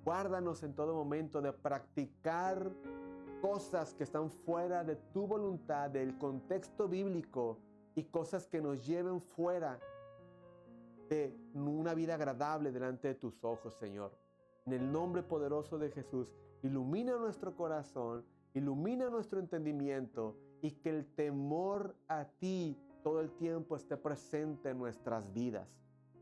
[SPEAKER 1] Guárdanos en todo momento de practicar cosas que están fuera de tu voluntad, del contexto bíblico, y cosas que nos lleven fuera de una vida agradable delante de tus ojos, Señor. En el nombre poderoso de Jesús, ilumina nuestro corazón, ilumina nuestro entendimiento y que el temor a ti todo el tiempo esté presente en nuestras vidas.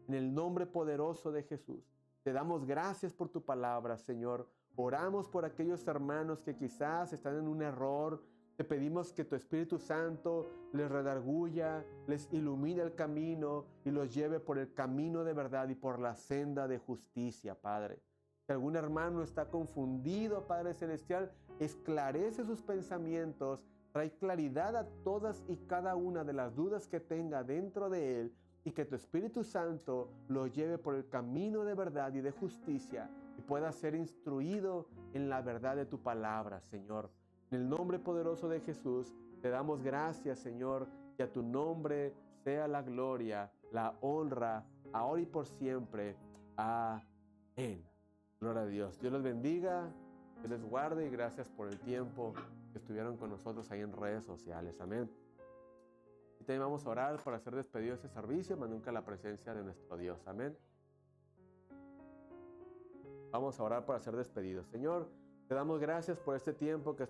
[SPEAKER 1] En el nombre poderoso de Jesús, te damos gracias por tu palabra, Señor. Oramos por aquellos hermanos que quizás están en un error, Te pedimos que tu Espíritu Santo les redarguya, les ilumine el camino y los lleve por el camino de verdad y por la senda de justicia, Padre. Si algún hermano está confundido, Padre Celestial, esclarece sus pensamientos, trae claridad a todas y cada una de las dudas que tenga dentro de él y que tu Espíritu Santo lo lleve por el camino de verdad y de justicia y pueda ser instruido en la verdad de tu palabra, Señor. En el nombre poderoso de Jesús, te damos gracias, Señor, y a tu nombre sea la gloria, la honra, ahora y por siempre. Amén. Gloria a Dios. Dios los bendiga, Dios les guarde y gracias por el tiempo que estuvieron con nosotros ahí en redes sociales. Amén. Y también vamos a orar para hacer despedido ese servicio, más nunca la presencia de nuestro Dios. Amén. Vamos a orar para ser despedidos. Señor, te damos gracias por este tiempo que